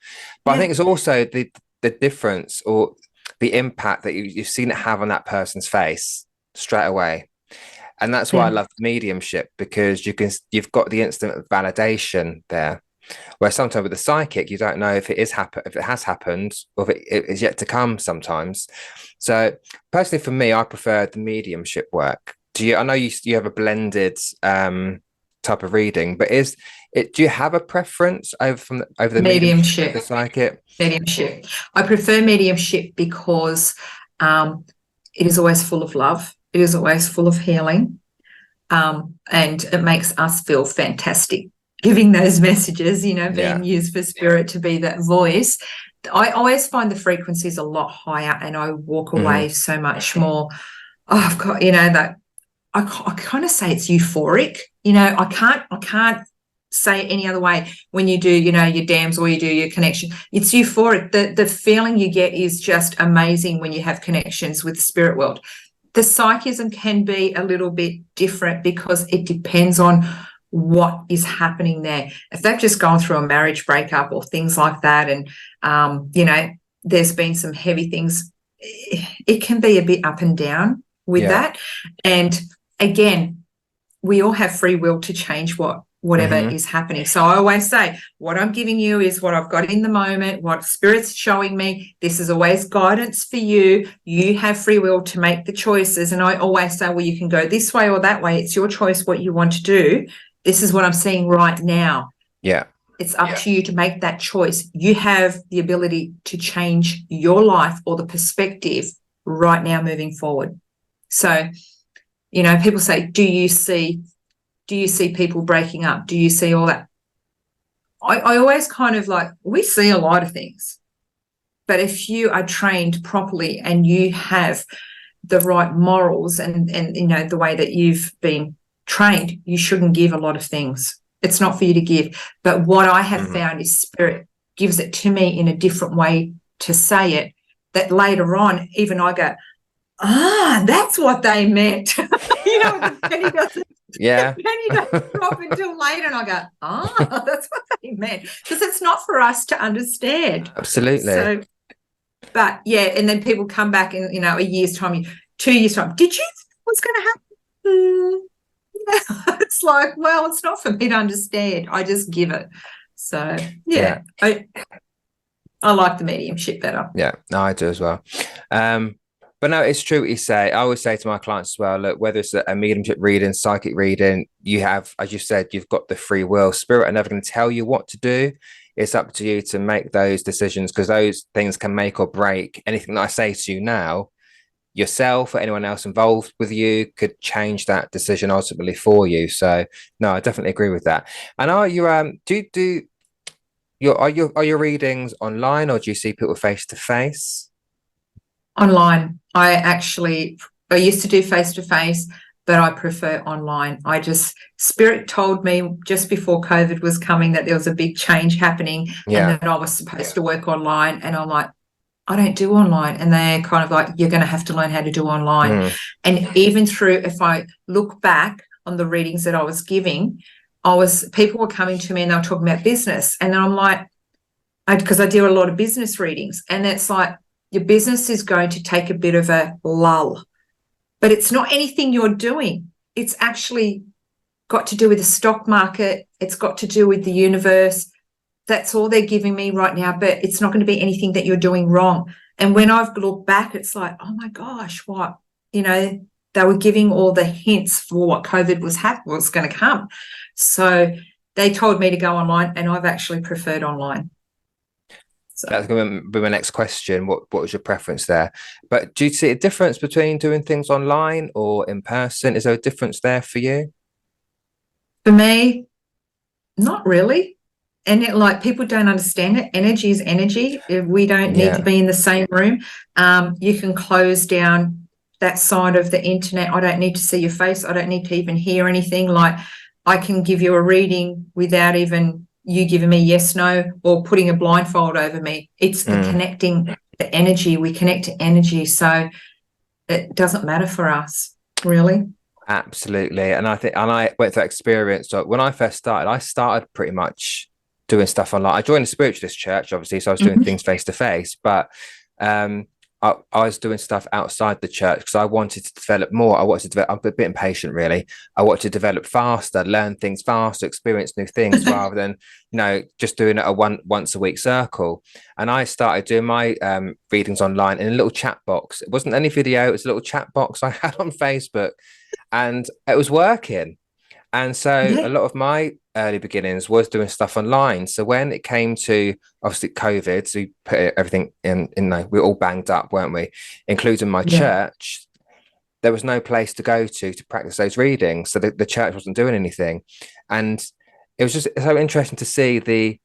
[SPEAKER 1] But I think it's also the difference, or the impact that you've seen it have on that person's face straight away. And that's why I
[SPEAKER 2] Yeah.
[SPEAKER 1] love mediumship, because you've got the instant validation there. Where sometimes with the psychic, you don't know if it has happened, or if it is yet to come sometimes. So personally, for me, I prefer the mediumship work. I know you have a blended type of reading, but do you have a preference over the mediumship, the psychic?
[SPEAKER 2] Mediumship. I prefer mediumship because it is always full of love. It is always full of healing. And it makes us feel fantastic giving those messages, being used for spirit to be that voice. I always find the frequencies a lot higher, and I walk away so much more. I've got, that I kind of say it's euphoric. I can't say it any other way. When you do, your dams, or you do your connection, it's euphoric. The feeling you get is just amazing when you have connections with the spirit world. The psychism can be a little bit different because it depends on what is happening there. If they've just gone through a marriage breakup or things like that, and there's been some heavy things, it can be a bit up and down with that. And again, we all have free will to change whatever is happening. So I always say, what I'm giving you is what I've got in the moment, what Spirit's showing me. This is always guidance for you. You have free will to make the choices. And I always say, well, you can go this way or that way. It's your choice what you want to do. This is what I'm seeing right now.
[SPEAKER 1] Yeah.
[SPEAKER 2] It's up to you to make that choice. You have the ability to change your life or the perspective right now moving forward. So, people say, do you see people breaking up? Do you see all that? I always kind of we see a lot of things. But if you are trained properly and you have the right morals and the way that you've been trained, you shouldn't give a lot of things. It's not for you to give. But what I have found is Spirit gives it to me in a different way to say it, that later on, even I go, that's what they meant. The penny doesn't.
[SPEAKER 1] Yeah.
[SPEAKER 2] The penny doesn't drop until later, and I go, that's what they meant, because it's not for us to understand.
[SPEAKER 1] Absolutely.
[SPEAKER 2] So, but yeah, and then people come back in, a year's time, 2 years time. Did you think what's going to happen? It's like, well, it's not for me to understand. I just give it. So yeah. I like the mediumship better.
[SPEAKER 1] Yeah, no, I do as well. But no, it's true what you say. I always say to my clients as well, look, whether it's a mediumship reading, psychic reading, you have, as you said, you've got the free will. Spirit are never going to tell you what to do. It's up to you to make those decisions, because those things can make or break anything that I say to you now. Yourself or anyone else involved with you could change that decision ultimately for you. So no, I definitely agree with that. And are you are your readings online, or do you see people face to face?
[SPEAKER 2] Online. I used to do face to face, but I prefer online. Spirit told me just before COVID was coming that there was a big change happening, and that I was supposed to work online, and I'm like, I don't do online. And they're kind of like, you're going to have to learn how to do online. And even if I look back on the readings that I was giving, people were coming to me and they were talking about business. And then I'm like, because I do a lot of business readings, and it's like, your business is going to take a bit of a lull, but it's not anything you're doing. It's actually got to do with the stock market. It's got to do with the universe. That's all they're giving me right now, but it's not going to be anything that you're doing wrong. And when I've looked back, it's like, oh my gosh, what? They were giving all the hints for what COVID was going to come. So they told me to go online, and I've actually preferred online. So
[SPEAKER 1] that's going to be my next question. What was your preference there? But do you see a difference between doing things online or in person? Is there a difference there for you?
[SPEAKER 2] For me, not really. And people don't understand it. Energy is energy. We don't need to be in the same room. You can close down that side of the internet. I don't need to see your face. I don't need to even hear anything. I can give you a reading without even you giving me yes, no, or putting a blindfold over me. It's the connecting the energy. We connect to energy. So it doesn't matter for us, really.
[SPEAKER 1] Absolutely. And I went through that experience. So when I first started, I started pretty much doing stuff online. I joined a spiritualist church, obviously, so I was doing things face to face, but I I was doing stuff outside the church because I wanted to develop more. I wanted to develop, I'm a bit impatient, really. I wanted to develop faster, learn things faster, experience new things rather than, just doing it a once a week circle. And I started doing my readings online in a little chat box. It wasn't any video, it was a little chat box I had on Facebook, and it was working. And so a
[SPEAKER 2] Yeah,
[SPEAKER 1] lot of my early beginnings was doing stuff online. So when it came to obviously COVID, so we put everything we were all banged up, weren't we? Including my
[SPEAKER 2] yeah,
[SPEAKER 1] church, there was no place to go to practice those readings. So the church wasn't doing anything. And it was just so interesting to see they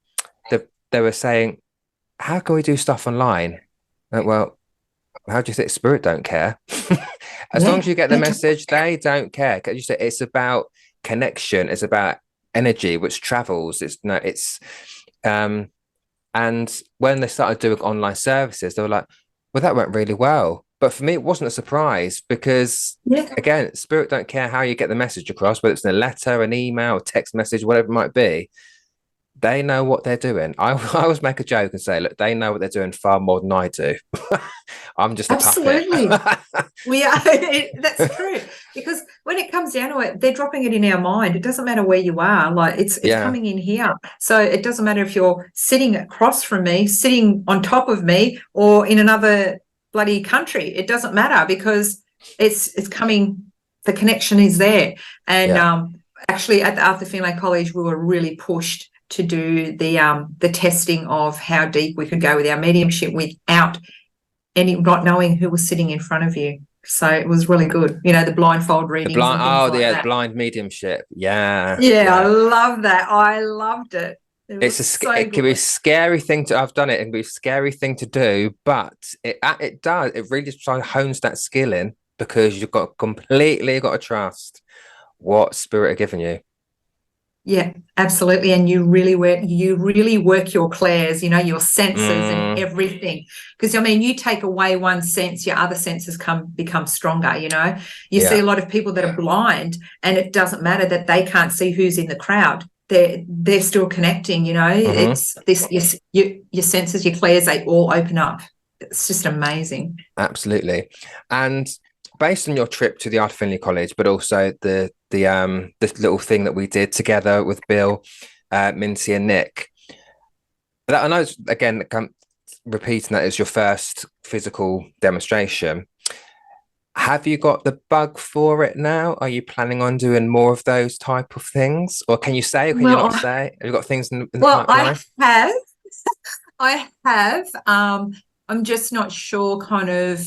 [SPEAKER 1] were saying, how can we do stuff online? Like, well, how do you think Spirit don't care? As long
[SPEAKER 2] yeah.
[SPEAKER 1] as you get the
[SPEAKER 2] They
[SPEAKER 1] message,
[SPEAKER 2] don't care.
[SPEAKER 1] they don't care. You say it's about connection, it's about energy which travels. Um and when they started doing online services, they were like, well, that went really well. But for me, it wasn't a surprise because
[SPEAKER 2] Yeah,
[SPEAKER 1] again, Spirit don't care how you get the message across, whether it's in a letter, an email, a text message, whatever it might be. They know what they're doing. I always make a joke and say, look, they know what they're doing far more than I do. I'm just a puppet.
[SPEAKER 2] absolutely. We are. That's true. Because when it comes down to it, they're dropping it in our mind. It doesn't matter where you are. Like it's
[SPEAKER 1] Yeah.
[SPEAKER 2] coming in here. So it doesn't matter if you're sitting across from me, sitting on top of me, or in another bloody country. It doesn't matter because it's coming. The connection is there. And
[SPEAKER 1] Yeah.
[SPEAKER 2] actually, at the Arthur Finlay College, we were really pushed to do the testing of how deep we could go with our mediumship without not knowing who was sitting in front of you. So it was really good. The blindfold
[SPEAKER 1] The
[SPEAKER 2] readings
[SPEAKER 1] blind,
[SPEAKER 2] and things like
[SPEAKER 1] the
[SPEAKER 2] that.
[SPEAKER 1] blind mediumship. Yeah,
[SPEAKER 2] Yeah, I
[SPEAKER 1] yeah.
[SPEAKER 2] love that. I loved it. It was so
[SPEAKER 1] It can be a
[SPEAKER 2] good.
[SPEAKER 1] scary thing to. I've done it. It can be a scary thing to do, but it really just hones that skill in because you've got to trust what spirit are giving you.
[SPEAKER 2] Yeah, absolutely. And you really work your clairs, your senses and
[SPEAKER 1] Mm,
[SPEAKER 2] everything. Because you take away one sense, your other senses become stronger. You see
[SPEAKER 1] yeah.
[SPEAKER 2] a lot of people that are blind, and it doesn't matter that they can't see who's in the crowd. They're still connecting.
[SPEAKER 1] Hmm.
[SPEAKER 2] It's this your senses, your clairs, they all open up. It's just amazing.
[SPEAKER 1] Absolutely. And based on your trip to the Art Finley College, but also this little thing that we did together with Bill, Mincy, and Nick. I know it's, again, repeating that is your first physical demonstration. Have you got the bug for it now? Are you planning on doing more of those type of things, or can you say, or can you not
[SPEAKER 2] Well,
[SPEAKER 1] say? Have you got things in the
[SPEAKER 2] well, I
[SPEAKER 1] pipeline?
[SPEAKER 2] have. I have. I'm just not sure kind of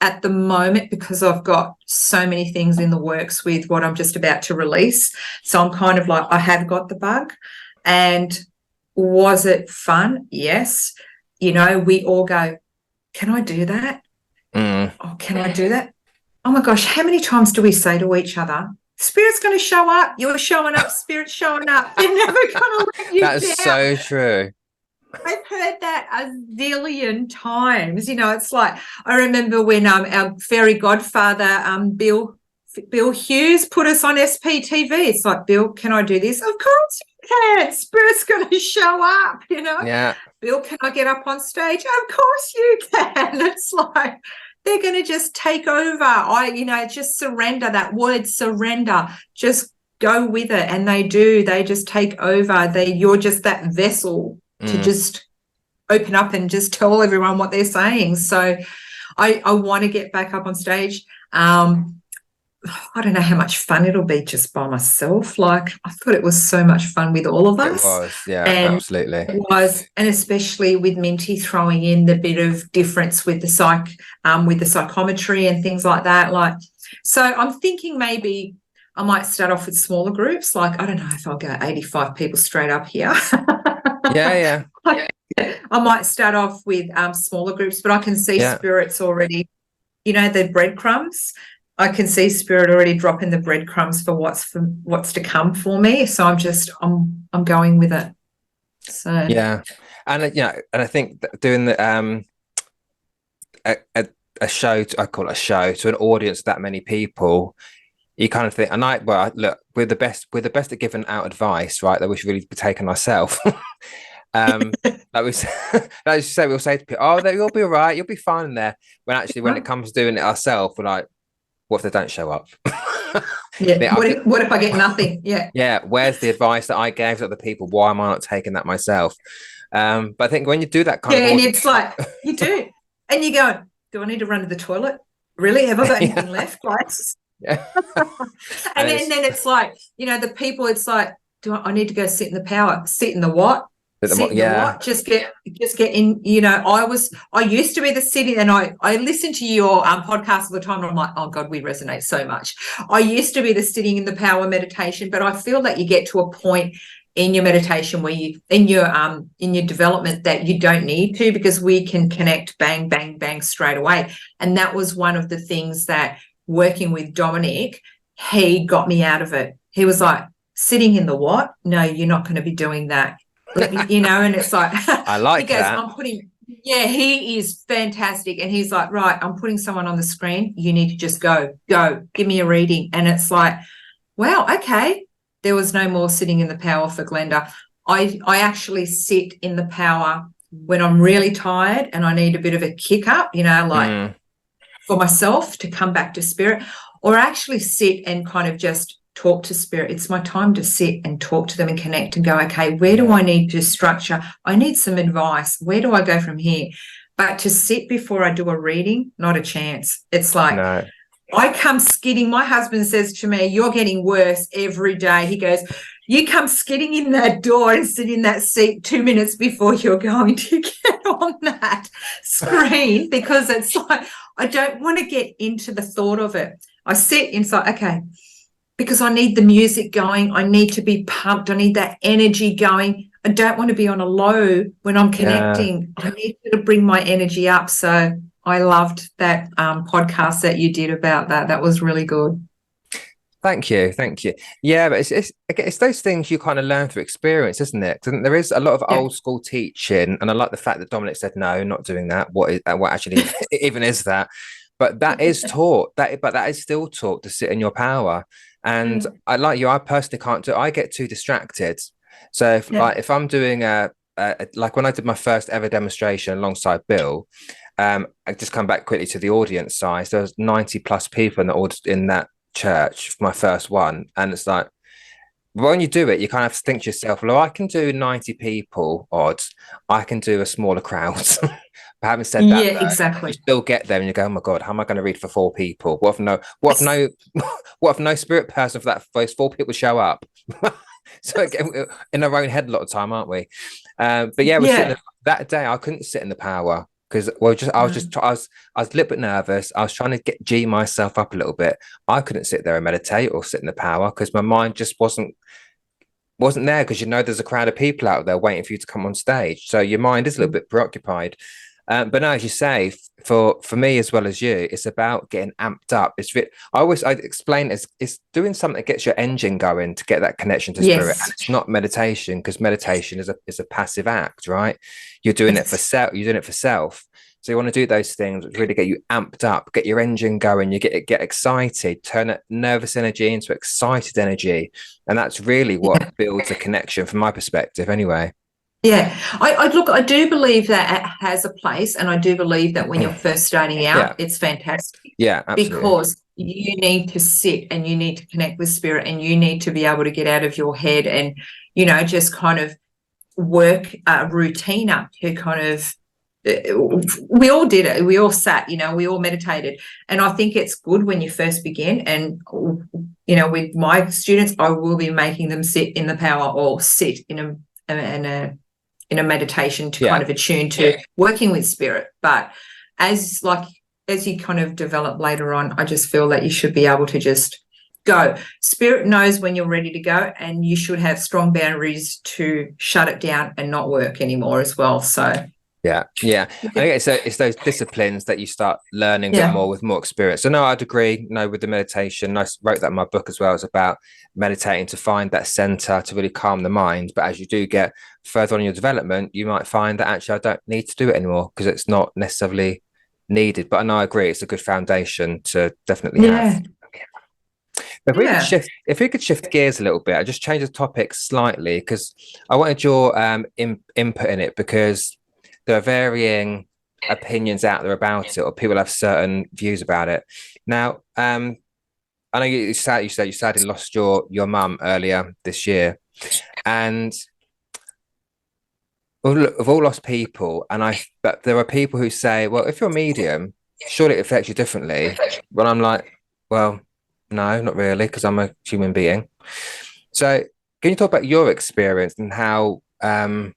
[SPEAKER 2] at the moment because I've got so many things in the works with what I'm just about to release. So I'm kind of like, I have got the bug. And was it fun? Yes. We all go, can I do that?
[SPEAKER 1] Mm,
[SPEAKER 2] Oh, can I do that? Oh my gosh, how many times do we say to each other, Spirit's going to show up, you're showing up, Spirit's showing up, they're never going to let you
[SPEAKER 1] that is
[SPEAKER 2] down.
[SPEAKER 1] so true.
[SPEAKER 2] I've heard that a zillion times. It's like I remember when our fairy godfather, Bill Hughes, put us on SPTV. It's like, Bill, can I do this? Of course you can. Spirit's going to show up.
[SPEAKER 1] Yeah,
[SPEAKER 2] Bill, can I get up on stage? Of course you can. It's like they're going to just take over. Just surrender. That word surrender. Just go with it, and they do. They just take over. You're just that vessel to
[SPEAKER 1] mm,
[SPEAKER 2] just open up and just tell everyone what they're saying. So I want to get back up on stage. I don't know how much fun it'll be just by myself. Like I thought it was so much fun with all of
[SPEAKER 1] it
[SPEAKER 2] us.
[SPEAKER 1] was. Yeah,
[SPEAKER 2] And
[SPEAKER 1] absolutely.
[SPEAKER 2] and especially with Minty throwing in the bit of difference with with the psychometry and things like that. So I'm thinking maybe I might start off with smaller groups. Like, I don't know if I'll go 85 people straight up here.
[SPEAKER 1] Yeah,
[SPEAKER 2] I might start off with smaller groups, but I can see
[SPEAKER 1] yeah.
[SPEAKER 2] spirits already, the breadcrumbs. I can see spirit already dropping the breadcrumbs for what's to come for me. So I'm going with it. So
[SPEAKER 1] Yeah, and and I think doing a, a, a show, I call it a show, to an audience of that many people, you kind of think, and look, we're the best at giving out advice, right? That we should really be taking ourselves. Like we like you say, we'll say to people, "Oh, you'll be all right, you'll be fine in there." When actually, when it comes to doing it ourselves, we're like, "What if they don't show up?"
[SPEAKER 2] Yeah. What if I get nothing? Yeah.
[SPEAKER 1] Yeah. Where's the advice that I gave to other people? Why am I not taking that myself? But I think when you do that kind
[SPEAKER 2] Yeah,
[SPEAKER 1] of
[SPEAKER 2] and
[SPEAKER 1] audience,
[SPEAKER 2] it's like you do, and you go, "Do I need to run to the toilet? Really? Have I got anything left, guys?"
[SPEAKER 1] yeah.
[SPEAKER 2] And then it's like, the people. It's like, I need to go sit in the power? Sit in the what? Sit in the
[SPEAKER 1] Yeah.
[SPEAKER 2] what? Just get in. I used to be the sitting, and I listen to your podcast all the time, and I'm like, oh God, we resonate so much. I used to be the sitting in the power meditation, but I feel that you get to a point in your meditation where you in your development that you don't need to, because we can connect bang, bang, bang straight away. And that was one of the things that, working with Dominic, he got me out of it. He was like, sitting in the what? No, you're not going to be doing that. And it's like,
[SPEAKER 1] I like
[SPEAKER 2] he goes,
[SPEAKER 1] that.
[SPEAKER 2] he is fantastic. And he's like, right, I'm putting someone on the screen. You need to just go, give me a reading. And it's like, wow, okay. There was no more sitting in the power for Glenda. I actually sit in the power when I'm really tired and I need a bit of a kick up, for myself to come back to spirit, or actually sit and kind of just talk to spirit. It's my time to sit and talk to them and connect and go, okay, where do I need to structure? I need some advice. Where do I go from here? But to sit before I do a reading, not a chance. It's like,
[SPEAKER 1] No.
[SPEAKER 2] I come skidding. My husband says to me, you're getting worse every day. He goes, you come skidding in that door and sit in that seat 2 minutes before you're going to get on that screen, because it's like, I don't want to get into the thought of it. I sit inside, okay, because I need the music going. I need to be pumped. I need that energy going. I don't want to be on a low when I'm connecting. I need to bring my energy up. So I loved that podcast that you did about that. That was really good.
[SPEAKER 1] Thank you. Yeah, but it's those things you kind of learn through experience, isn't it? There is a lot of old school teaching, and I like the fact that Dominic said no, not doing that. What actually even is that? But that is taught. That is still taught to sit in your power. And I like you. I personally can't do. I get too distracted. So if I'm doing like when I did my first ever demonstration alongside Bill, I just come back quickly to the audience size. There was 90 plus people in that church for my first one, and it's like, when you do it, you kind of have to think to yourself, well, I can do 90 people odds, I can do a smaller crowd. But having said that,
[SPEAKER 2] exactly,
[SPEAKER 1] you still get there and you go, oh my god, how am I going to read for 4 people? What if no spirit person for those 4 people show up? So in our own head a lot of time, aren't we? But yeah, that day I couldn't sit in the power because I was a little bit nervous. I was trying to G myself up a little bit. I couldn't sit there and meditate or sit in the power because my mind just wasn't there, because there's a crowd of people out there waiting for you to come on stage, so your mind is a little bit preoccupied. But no, as you say, for me as well as you, it's about getting amped up. I explain it's doing something that gets your engine going to get that connection to spirit. And it's not meditation, because meditation is a passive act, right? You're doing it for self. You're doing it for self. So you want to do those things which really get you amped up, get your engine going. You get excited, turn that nervous energy into excited energy, and that's really what builds a connection, from my perspective, anyway.
[SPEAKER 2] Yeah, I do believe that it has a place, and I do believe that when you're first starting out, it's fantastic.
[SPEAKER 1] Yeah, absolutely.
[SPEAKER 2] Because you need to sit and you need to connect with spirit, and you need to be able to get out of your head and, just kind of work a routine up to kind of, we all did it. We all sat, we all meditated. And I think it's good when you first begin. And, with my students, I will be making them sit in the power or sit in a meditation to kind of attune to working with spirit. But as you kind of develop later on, I just feel that you should be able to just go. Spirit knows when you're ready to go, and you should have strong boundaries to shut it down and not work anymore as well. So
[SPEAKER 1] yeah. I think it's those disciplines that you start learning a bit more with more experience. So no, I'd agree. No, with the meditation, I wrote that in my book as well. It's about meditating to find that center to really calm the mind. But as you do get further on in your development, you might find that actually I don't need to do it anymore because it's not necessarily needed. But I know I agree, it's a good foundation to definitely have.
[SPEAKER 2] Yeah.
[SPEAKER 1] If we could shift gears a little bit, I just change the topic slightly because I wanted your input in it because there are varying opinions out there about it, or people have certain views about it. Now, I know you said you sadly lost your mum earlier this year, and we've all lost people, but there are people who say, well, if you're a medium, surely it affects you differently. But I'm like, well, no, not really, because I'm a human being. So, can you talk about your experience and how it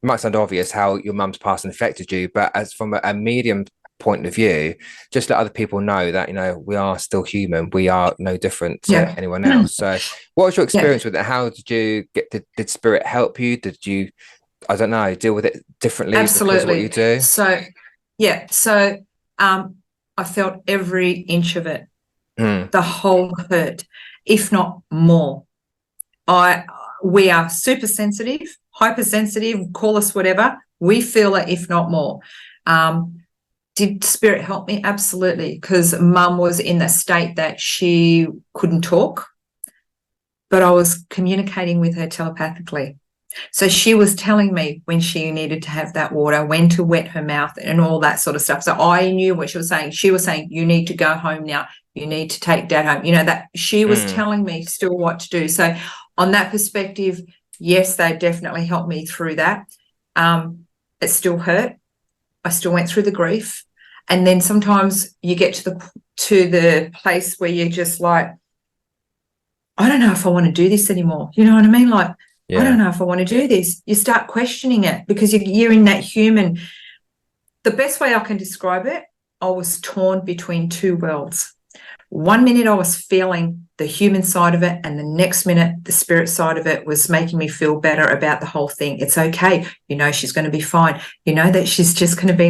[SPEAKER 1] might sound obvious how your mum's passing affected you, but as from a medium point of view, just let other people know that we are still human. We are no different to
[SPEAKER 2] Yeah.
[SPEAKER 1] anyone else. So, what was your
[SPEAKER 2] Yeah.
[SPEAKER 1] experience with it? How did you get? Did spirit help you? Did you, I don't know, deal with it differently because of what you
[SPEAKER 2] Absolutely.
[SPEAKER 1] do?
[SPEAKER 2] So, yeah. So, I felt every inch of it,
[SPEAKER 1] Mm,
[SPEAKER 2] the whole hurt, if not more. We are super sensitive, hypersensitive, call us whatever. We feel it, if not more. Did spirit help me? Absolutely, because mum was in the state that she couldn't talk, but I was communicating with her telepathically. So she was telling me when she needed to have that water, when to wet her mouth and all that sort of stuff. So I knew what she was saying. She was saying, you need to go home now. You need to take dad home. That she was telling me still what to do. So on that perspective, yes, they definitely helped me through that. It still hurt. I still went through the grief. And then sometimes you get to the place where you're just like, I don't know if I want to do this anymore. You know what I mean? Like, I don't
[SPEAKER 1] yeah.
[SPEAKER 2] know if I want to do this. You start questioning it because you're in that human. The best way I can describe it, I was torn between two worlds. 1 minute I was feeling the human side of it, and the next minute the spirit side of it was making me feel better about the whole thing. It's okay. She's going to be fine. That she's just going to be,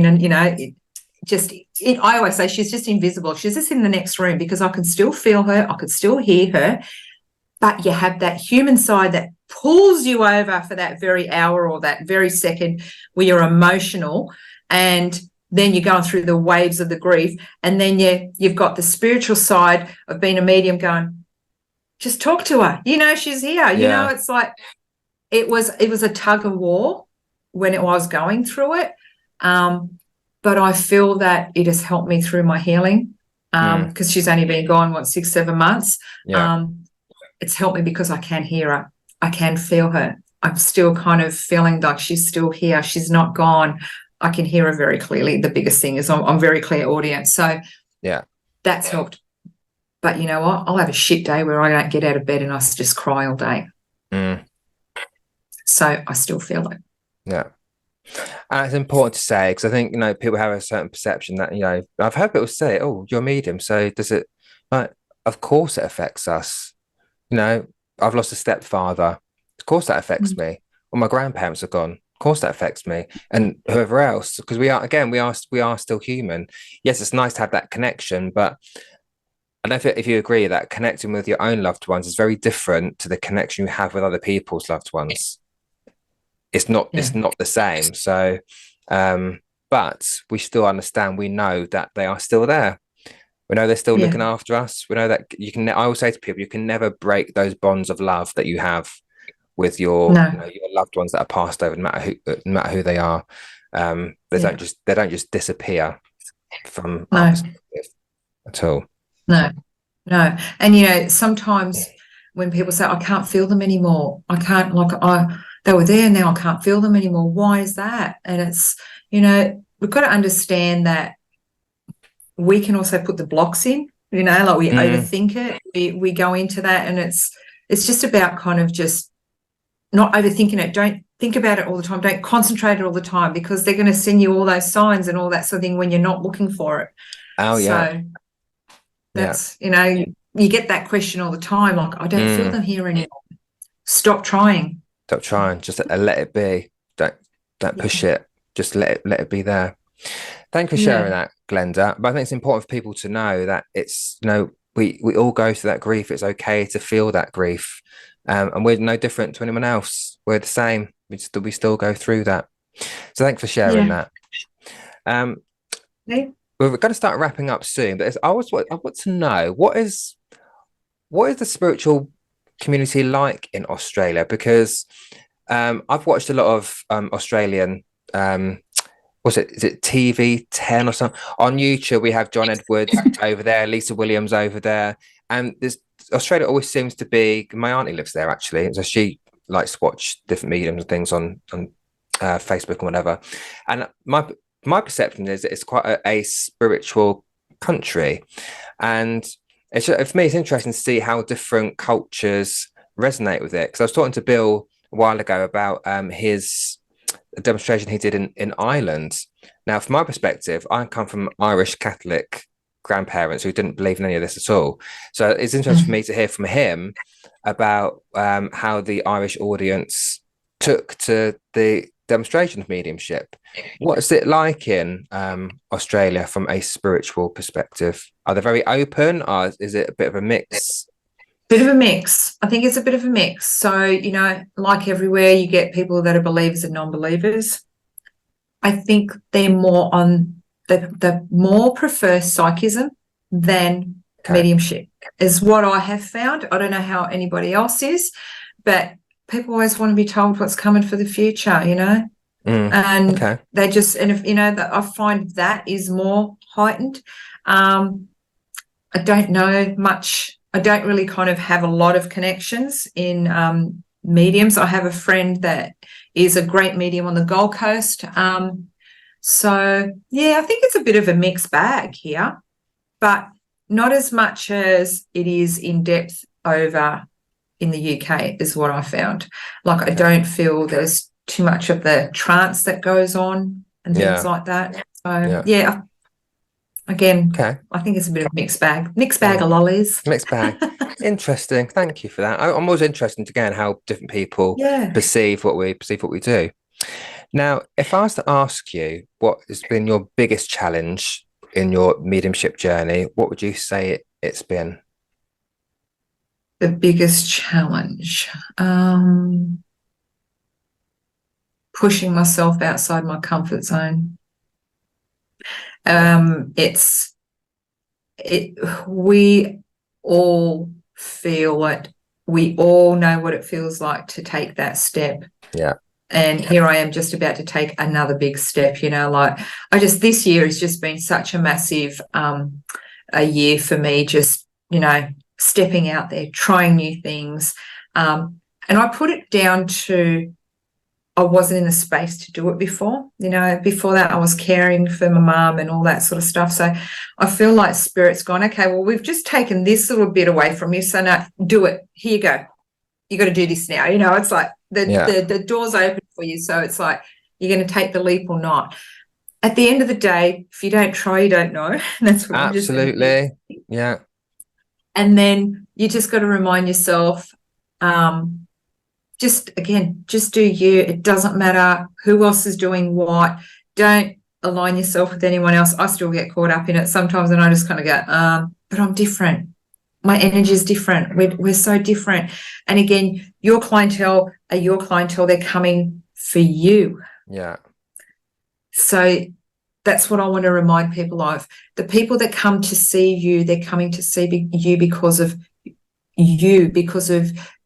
[SPEAKER 2] I always say she's just invisible. She's just in the next room because I can still feel her. I could still hear her. But you have that human side that pulls you over for that very hour or that very second where you're emotional, and then you're going through the waves of the grief, and then you've got the spiritual side of being a medium going, just talk to her. She's here.
[SPEAKER 1] Yeah.
[SPEAKER 2] It's like it was a tug of war when I was going through it. But I feel that it has helped me through my healing because she's only been gone, 6-7 months.
[SPEAKER 1] Yeah.
[SPEAKER 2] It's helped me because I can hear her. I can feel her. I'm still kind of feeling like she's still here. She's not gone. I can hear her very clearly. The biggest thing is I'm very clear audience. So
[SPEAKER 1] Yeah.
[SPEAKER 2] that's helped. But you know what? I'll have a shit day where I don't get out of bed and I just cry all day. So I still feel it.
[SPEAKER 1] Yeah. And it's important to say because I think people have a certain perception that I've heard people say, "Oh, you're medium, so does it?" Like, of course, it affects us. I've lost a stepfather. Of course, that affects me. Well, my grandparents are gone. Of course, that affects me, and whoever else, because we are still human. Yes, it's nice to have that connection, but I don't know if you agree that connecting with your own loved ones is very different to the connection you have with other people's loved ones. It's not the same. So, but we still understand. We know that they are still there. We know they're still looking after us. We know that I always say to people, you can never break those bonds of love that you have with your your loved ones that are passed over, no matter who they are. They don't just disappear from our perspective at all.
[SPEAKER 2] No. And sometimes when people say, I can't feel them anymore, I can't, they were there, now I can't feel them anymore. Why is that? And it's, we've got to understand that we can also put the blocks in, we overthink it. We go into that, and it's just about kind of just not overthinking it. Don't think about it all the time. Don't concentrate it all the time, because they're going to send you all those signs and all that sort of thing when you're not looking for it.
[SPEAKER 1] Oh, yeah.
[SPEAKER 2] So that's, you get that question all the time, like, I don't feel them here anymore. Stop trying.
[SPEAKER 1] Stop trying. Just let it be. Don't push it. Just let it be there. Thank you for sharing that, Glenda. But I think it's important for people to know that it's, we all go through that grief. It's okay to feel that grief. And we're no different to anyone else. We're the same. We still go through that. So thanks for sharing that. We're going to start wrapping up soon, but I want to know, what is the spiritual community like in Australia? Because I've watched a lot of Australian, is it TV10 or something? On YouTube, we have John Edwards over there, Lisa Williams over there. And there's Australia always seems to be, my auntie lives there actually. So she likes to watch different mediums and things on Facebook and whatever. And my perception is that it's quite a spiritual country. And for me, it's interesting to see how different cultures resonate with it. Because I was talking to Bill a while ago about his demonstration he did in Ireland. Now, from my perspective, I come from Irish Catholic grandparents who didn't believe in any of this at all. So it's interesting for me to hear from him about how the Irish audience took to the demonstration of mediumship. What's it like in Australia from a spiritual perspective? Are they very open, or is it a bit of a mix?
[SPEAKER 2] Bit of a mix. I think it's a bit of a mix. So, you know, like everywhere, you get people that are believers and non-believers. I think they're more on the more prefer psychism than mediumship, is what I have found. I don't know how anybody else is, but people always want to be told what's coming for the future, you know. And they just, and if you know, that I find that is more heightened. I don't know much. I don't really kind of have a lot of connections in mediums. I have a friend that is a great medium on the Gold Coast. So, yeah, I think it's a bit of a mixed bag here, but not as much as it is in depth over in the UK is what I found. Like, I don't feel there's too much of the trance that goes on and things like that. So, yeah. Again, I think it's a bit of a mixed bag. Mixed bag of lollies.
[SPEAKER 1] Mixed bag. Interesting. Thank you for that. I'm always interested again how different people perceive what we do. Now, if I was to ask you what has been your biggest challenge in your mediumship journey, what would you say it's been?
[SPEAKER 2] The biggest challenge, pushing myself outside my comfort zone. We all feel it. We all know what it feels like to take that step.
[SPEAKER 1] Yeah.
[SPEAKER 2] And here I am just about to take another big step, you know, like this year has just been such a massive a year for me, just, you know, stepping out there, trying new things. And I put it down to I wasn't in the space to do it before. You know, before that I was caring for my mum and all that sort of stuff. So I feel like Spirit's gone, okay, well, we've just taken this little bit away from you. So now do it. Here you go. You got to do this now. You know, it's like the door's open for you. So it's like you're going to take the leap or not. At the end of the day, if you don't try, you don't know. That's what
[SPEAKER 1] absolutely. Yeah.
[SPEAKER 2] And then you just got to remind yourself, just do you. It doesn't matter who else is doing what. Don't align yourself with anyone else. I still get caught up in it sometimes, and I just kind of go, but I'm different. My energy is different. We're so different. And again, your clientele are your clientele. They're coming for you.
[SPEAKER 1] Yeah.
[SPEAKER 2] So that's what I want to remind people of. The people that come to see you, they're coming to see you because of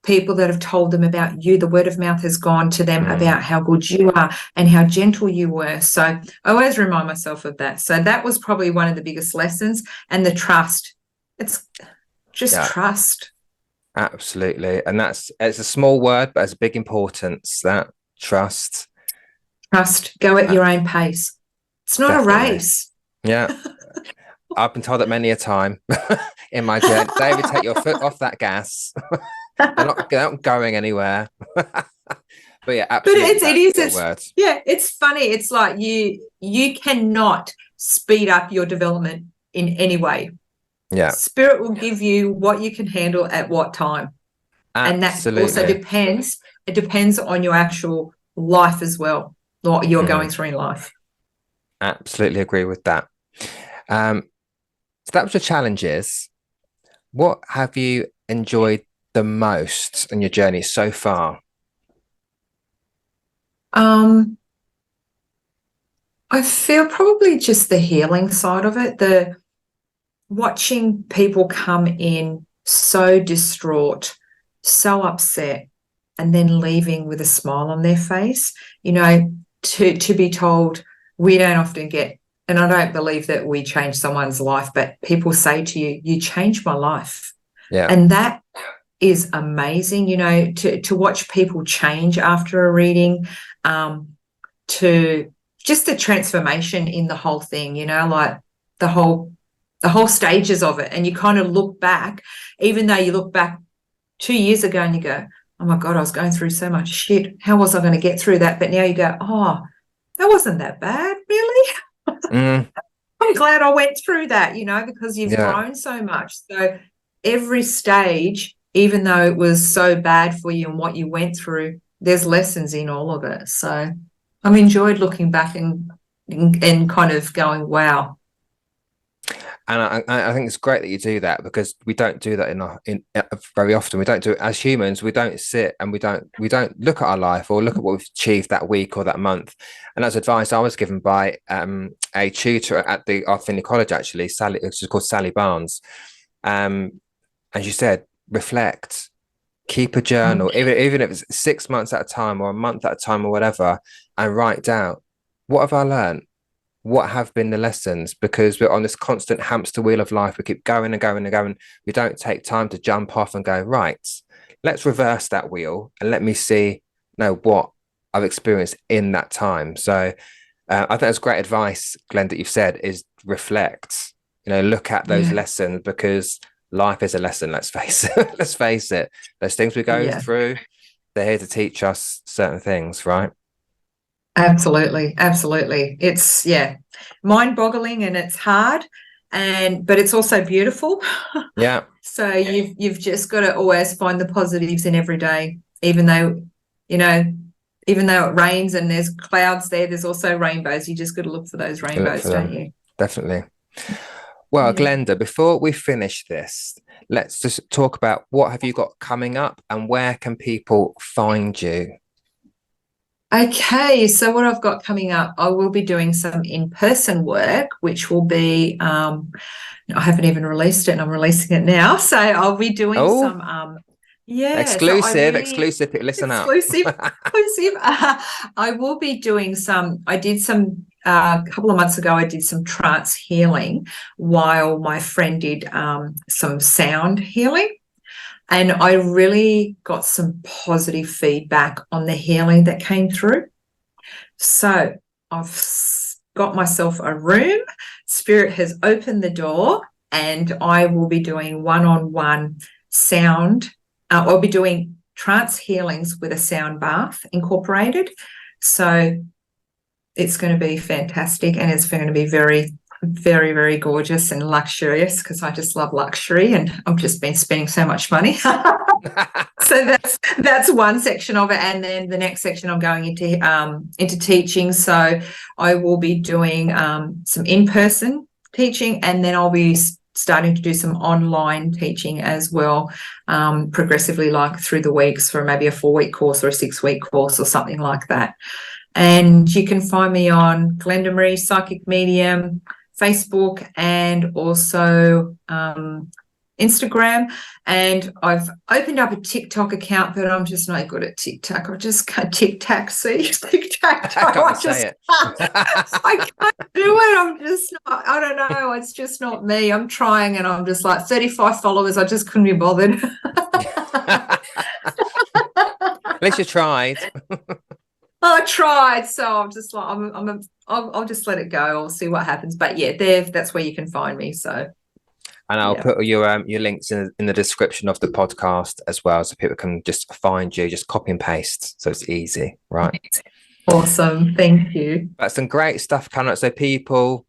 [SPEAKER 2] people that have told them about you. The word of mouth has gone to them about how good you are and how gentle you were. So I always remind myself of that. So that was probably one of the biggest lessons. And the trust. It's just trust.
[SPEAKER 1] Absolutely. And it's a small word, but it's a big importance, that trust.
[SPEAKER 2] Trust. Go at your own pace. It's not a race.
[SPEAKER 1] Yeah. I've been told that many a time in my journey. David, take your foot off that gas. They're not going anywhere. But yeah, absolutely.
[SPEAKER 2] But it's funny. It's like you cannot speed up your development in any way.
[SPEAKER 1] Yeah.
[SPEAKER 2] Spirit will give you what you can handle at what time. Absolutely. And that also depends. It depends on your actual life as well, what you're going through in life.
[SPEAKER 1] Absolutely agree with that. So that was your challenges. What have you enjoyed the most in your journey so far?
[SPEAKER 2] I feel probably just the healing side of it, the watching people come in so distraught, so upset, and then leaving with a smile on their face. To be told, we don't often get, and I don't believe that we change someone's life, but people say to you, you changed my life.
[SPEAKER 1] Yeah.
[SPEAKER 2] And that is amazing, to watch people change after a reading, to just the transformation in the whole thing, like the whole stages of it. And you kind of look back, even though you look back 2 years ago and you go, oh my God, I was going through so much shit. How was I going to get through that? But now you go, oh, that wasn't that bad, really. I'm glad I went through that, because you've grown so much. So every stage, even though it was so bad for you and what you went through, there's lessons in all of it. So I've enjoyed looking back and kind of going, wow.
[SPEAKER 1] And I think it's great that you do that, because we don't do that in very often. We don't do it as humans. We don't sit and we don't look at our life or look at what we've achieved that week or that month. And that's advice I was given by a tutor at the Arthur College, actually, Sally. She's called Sally Barnes, and she said, reflect, keep a journal, even if it's 6 months at a time or a month at a time or whatever, and write down, what have I learned? What have been the lessons? Because we're on this constant hamster wheel of life. We keep going and going and going. We don't take time to jump off and go, right, let's reverse that wheel and let me see what I've experienced in that time. So I think that's great advice, Glenn, that you've said, is reflect, look at those lessons, because life is a lesson. Let's face it. Let's face it. Those things we go through, they're here to teach us certain things, right?
[SPEAKER 2] Absolutely. It's mind-boggling, and it's hard, but it's also beautiful.
[SPEAKER 1] Yeah.
[SPEAKER 2] So you've just got to always find the positives in every day, even though it rains and there's clouds there's also rainbows. You just got to look for those rainbows, don't you?
[SPEAKER 1] Definitely. Well, Glenda, before we finish this, let's just talk about what have you got coming up and where can people find you?
[SPEAKER 2] Okay, so what I've got coming up, I will be doing some in-person work, which will be, I haven't even released it and I'm releasing it now. So I'll be doing some,
[SPEAKER 1] exclusive, listen
[SPEAKER 2] exclusive. I will be doing I did some, a couple of months ago, I did some trance healing while my friend did some sound healing. And I really got some positive feedback on the healing that came through. So I've got myself a room. Spirit has opened the door, and I will be doing one-on-one sound. I'll be doing trance healings with a sound bath incorporated. So it's going to be fantastic, and it's going to be very, very, very gorgeous and luxurious, because I just love luxury and I've just been spending so much money. So that's one section of it, and then the next section I'm going into teaching. So I will be doing some in-person teaching, and then I'll be starting to do some online teaching as well, progressively, like through the weeks, for maybe a 4-week course or a 6-week course or something like that. And you can find me on Glenda Marie Psychic Medium, Facebook, and also Instagram. And I've opened up a TikTok account, but I'm just not good at TikTok. I just can't tic-tac, see? Tic-tac. I can't do it. I'm just not, I don't know. It's just not me. I'm trying, and I'm just like 35 followers. I just couldn't be bothered.
[SPEAKER 1] At least you tried.
[SPEAKER 2] I tried, so I'm just like, I'll just let it go. I'll see what happens. But yeah, that's where you can find me. So,
[SPEAKER 1] and I'll put your links in the description of the podcast as well, so people can just find you, just copy and paste, so it's easy, right?
[SPEAKER 2] Awesome, thank you.
[SPEAKER 1] That's some great stuff coming up. So people,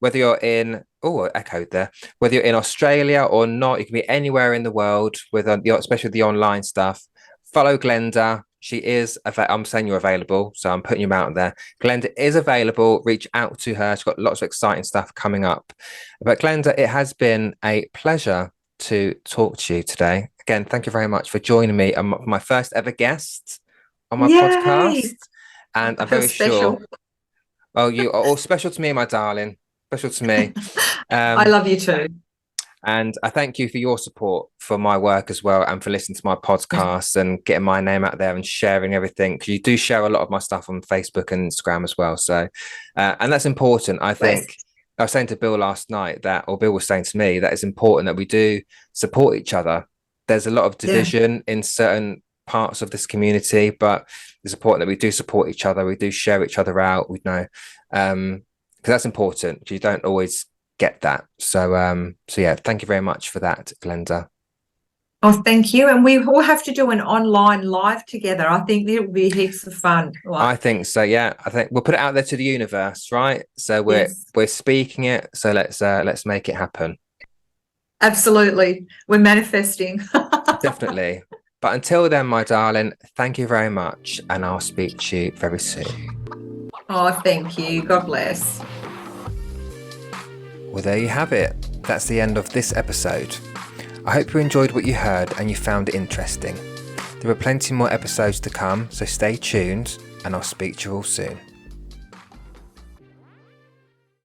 [SPEAKER 1] whether you're in echoed there, whether you're in Australia or not, you can be anywhere in the world with especially the online stuff. Follow Glenda. She is, I'm saying you're available, so I'm putting you out there. Glenda is available. Reach out to her. She's got lots of exciting stuff coming up. But Glenda, it has been a pleasure to talk to you today. Again, thank you very much for joining me. I'm my first ever guest on my podcast. And I'm very sure. Well, you are all special to me, my darling. Special to me.
[SPEAKER 2] I love you too.
[SPEAKER 1] And I thank you for your support for my work as well, and for listening to my podcast and getting my name out there and sharing everything. Because you do share a lot of my stuff on Facebook and Instagram as well. So, and that's important. I think I was saying to Bill last night or Bill was saying to me, that it's important that we do support each other. There's a lot of division in certain parts of this community, but it's important that we do support each other. We do share each other out. We know, because that's important. You don't always get that. So yeah, thank you very much for that, Glenda.
[SPEAKER 2] Oh, thank you. And we will have to do an online live together. I think it'll be heaps of fun.
[SPEAKER 1] I think so. Yeah, I think we'll put it out there to the universe, right? So we're speaking it. So let's make it happen.
[SPEAKER 2] Absolutely, we're manifesting.
[SPEAKER 1] Definitely. But until then, my darling, thank you very much, and I'll speak to you very soon.
[SPEAKER 2] Oh, thank you. God bless.
[SPEAKER 1] Well, there you have it. That's the end of this episode. I hope you enjoyed what you heard and you found it interesting. There are plenty more episodes to come, so stay tuned, and I'll speak to you all soon.